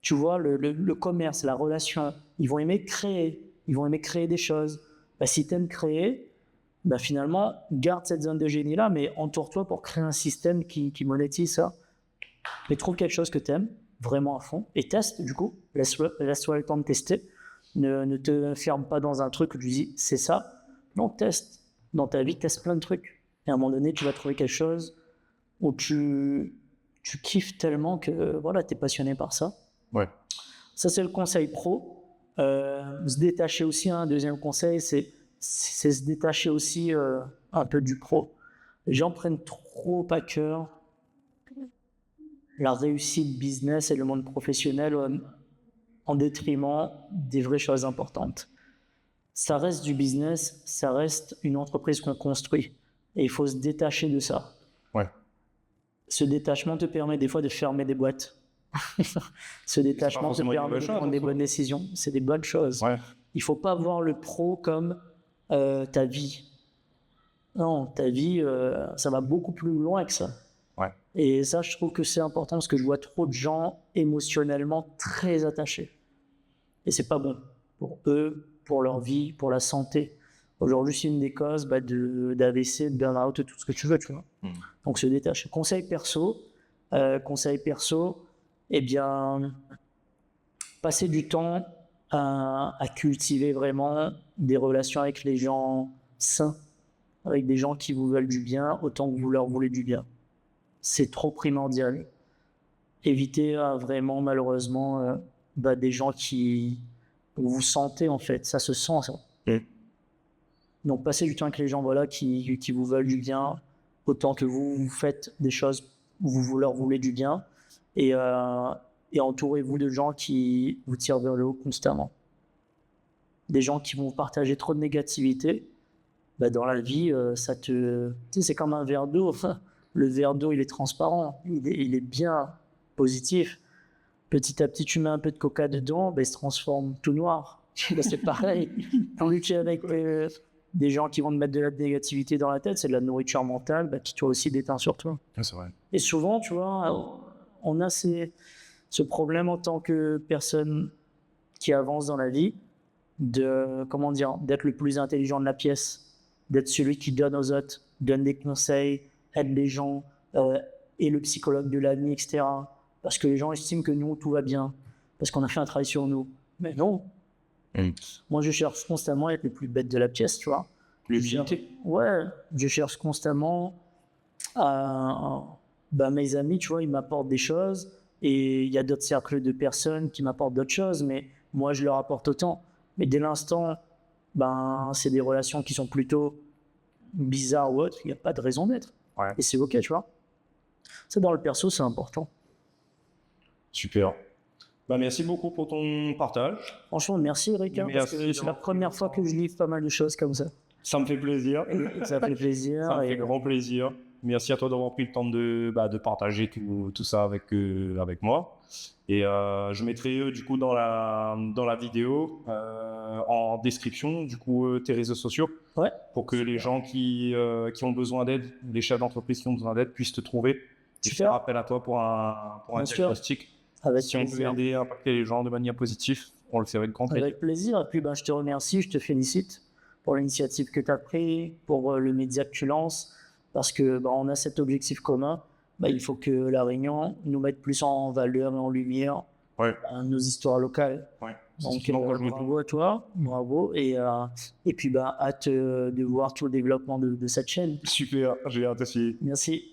tu vois, le commerce, la relation. Ils vont aimer créer des choses. Si tu aimes créer, finalement, garde cette zone de génie-là, mais entoure-toi pour créer un système qui monétise ça. Mais trouve quelque chose que tu aimes vraiment à fond et teste, du coup. Laisse-toi le temps de tester. Ne te ferme pas dans un truc où tu dis c'est ça. Non, teste. Dans ta vie, teste plein de trucs. Et à un moment donné, tu vas trouver quelque chose où tu kiffes tellement que voilà, tu es passionné par ça. Ça, c'est le conseil pro. Se détacher aussi, un deuxième conseil, c'est se détacher aussi un peu du pro. Les gens prennent trop à cœur la réussite business et le monde professionnel en détriment des vraies choses importantes. Ça reste du business, ça reste une entreprise qu'on construit et il faut se détacher de ça. Ce détachement te permet des fois de fermer des boîtes. Ce détachement te permet de prendre des bonnes décisions. C'est des bonnes choses. Il ne faut pas voir le pro comme ta vie. Non, ta vie, ça va beaucoup plus loin que ça. Et ça, je trouve que c'est important parce que je vois trop de gens émotionnellement très attachés. Et c'est pas bon pour eux, pour leur vie, pour la santé. Aujourd'hui, c'est une des causes d'AVC, de burn-out, tout ce que tu veux, tu vois. Donc, se détacher. Conseil perso, passer du temps à cultiver vraiment des relations avec les gens sains, avec des gens qui vous veulent du bien autant que vous leur voulez du bien. C'est trop primordial. Évitez vraiment, malheureusement, des gens qui vous sentez, en fait, ça se sent, ça. Donc, passez du temps avec les gens qui vous veulent du bien autant que vous faites des choses où vous leur voulez du bien. Et et entourez-vous de gens qui vous tirent vers le haut constamment. Des gens qui vont partager trop de négativité, dans la vie, tu sais, c'est comme un verre d'eau. Le verre d'eau, il est transparent, il est bien positif. Petit à petit, tu mets un peu de coca dedans, il se transforme tout noir. C'est pareil. Tandis qu'avec des gens qui vont te mettre de la négativité dans la tête, c'est de la nourriture mentale qui toi aussi déteint sur toi. C'est vrai. Et souvent, tu vois, on a ce problème en tant que personne qui avance dans la vie, d'être le plus intelligent de la pièce, d'être celui qui donne aux autres, donne des conseils, aide les gens, et le psychologue de l'année, etc. Parce que les gens estiment que nous, tout va bien, parce qu'on a fait un travail sur nous. Mais non. Moi, je cherche constamment à être le plus bête de la pièce, tu vois. L'humilité. Ouais, je cherche constamment mes amis, tu vois, ils m'apportent des choses, et il y a d'autres cercles de personnes qui m'apportent d'autres choses, mais moi, je leur apporte autant. Mais dès l'instant, c'est des relations qui sont plutôt bizarres ou autres, il n'y a pas de raison d'être. Ouais. Et c'est ok, tu vois. Ça, dans le perso, c'est important. Super. Merci beaucoup pour ton partage. Franchement, merci Eric, parce que c'est la première fois que je livre pas mal de choses comme ça. Ça me fait plaisir. Ça fait plaisir. Ça me fait grand plaisir. Merci à toi d'avoir pris le temps de partager tout ça avec moi. Et je mettrai du coup dans la vidéo en description du coup tes réseaux sociaux, ouais, pour que les gens qui ont besoin d'aide, les chefs d'entreprise qui ont besoin d'aide puissent te trouver et faire appel à toi pour un diagnostic. Si on peut aider à impacter les gens de manière positive, on le fait avec grand plaisir. Avec plaisir. Et puis je te remercie, je te félicite pour l'initiative que tu as prise, pour le média que tu lances, parce que on a cet objectif commun. Il faut que La Réunion nous mette plus en valeur et en lumière nos histoires locales. Ouais. Donc bravo à toi, bravo, et puis hâte de voir tout le développement de cette chaîne. Super, j'ai hâte aussi. Merci.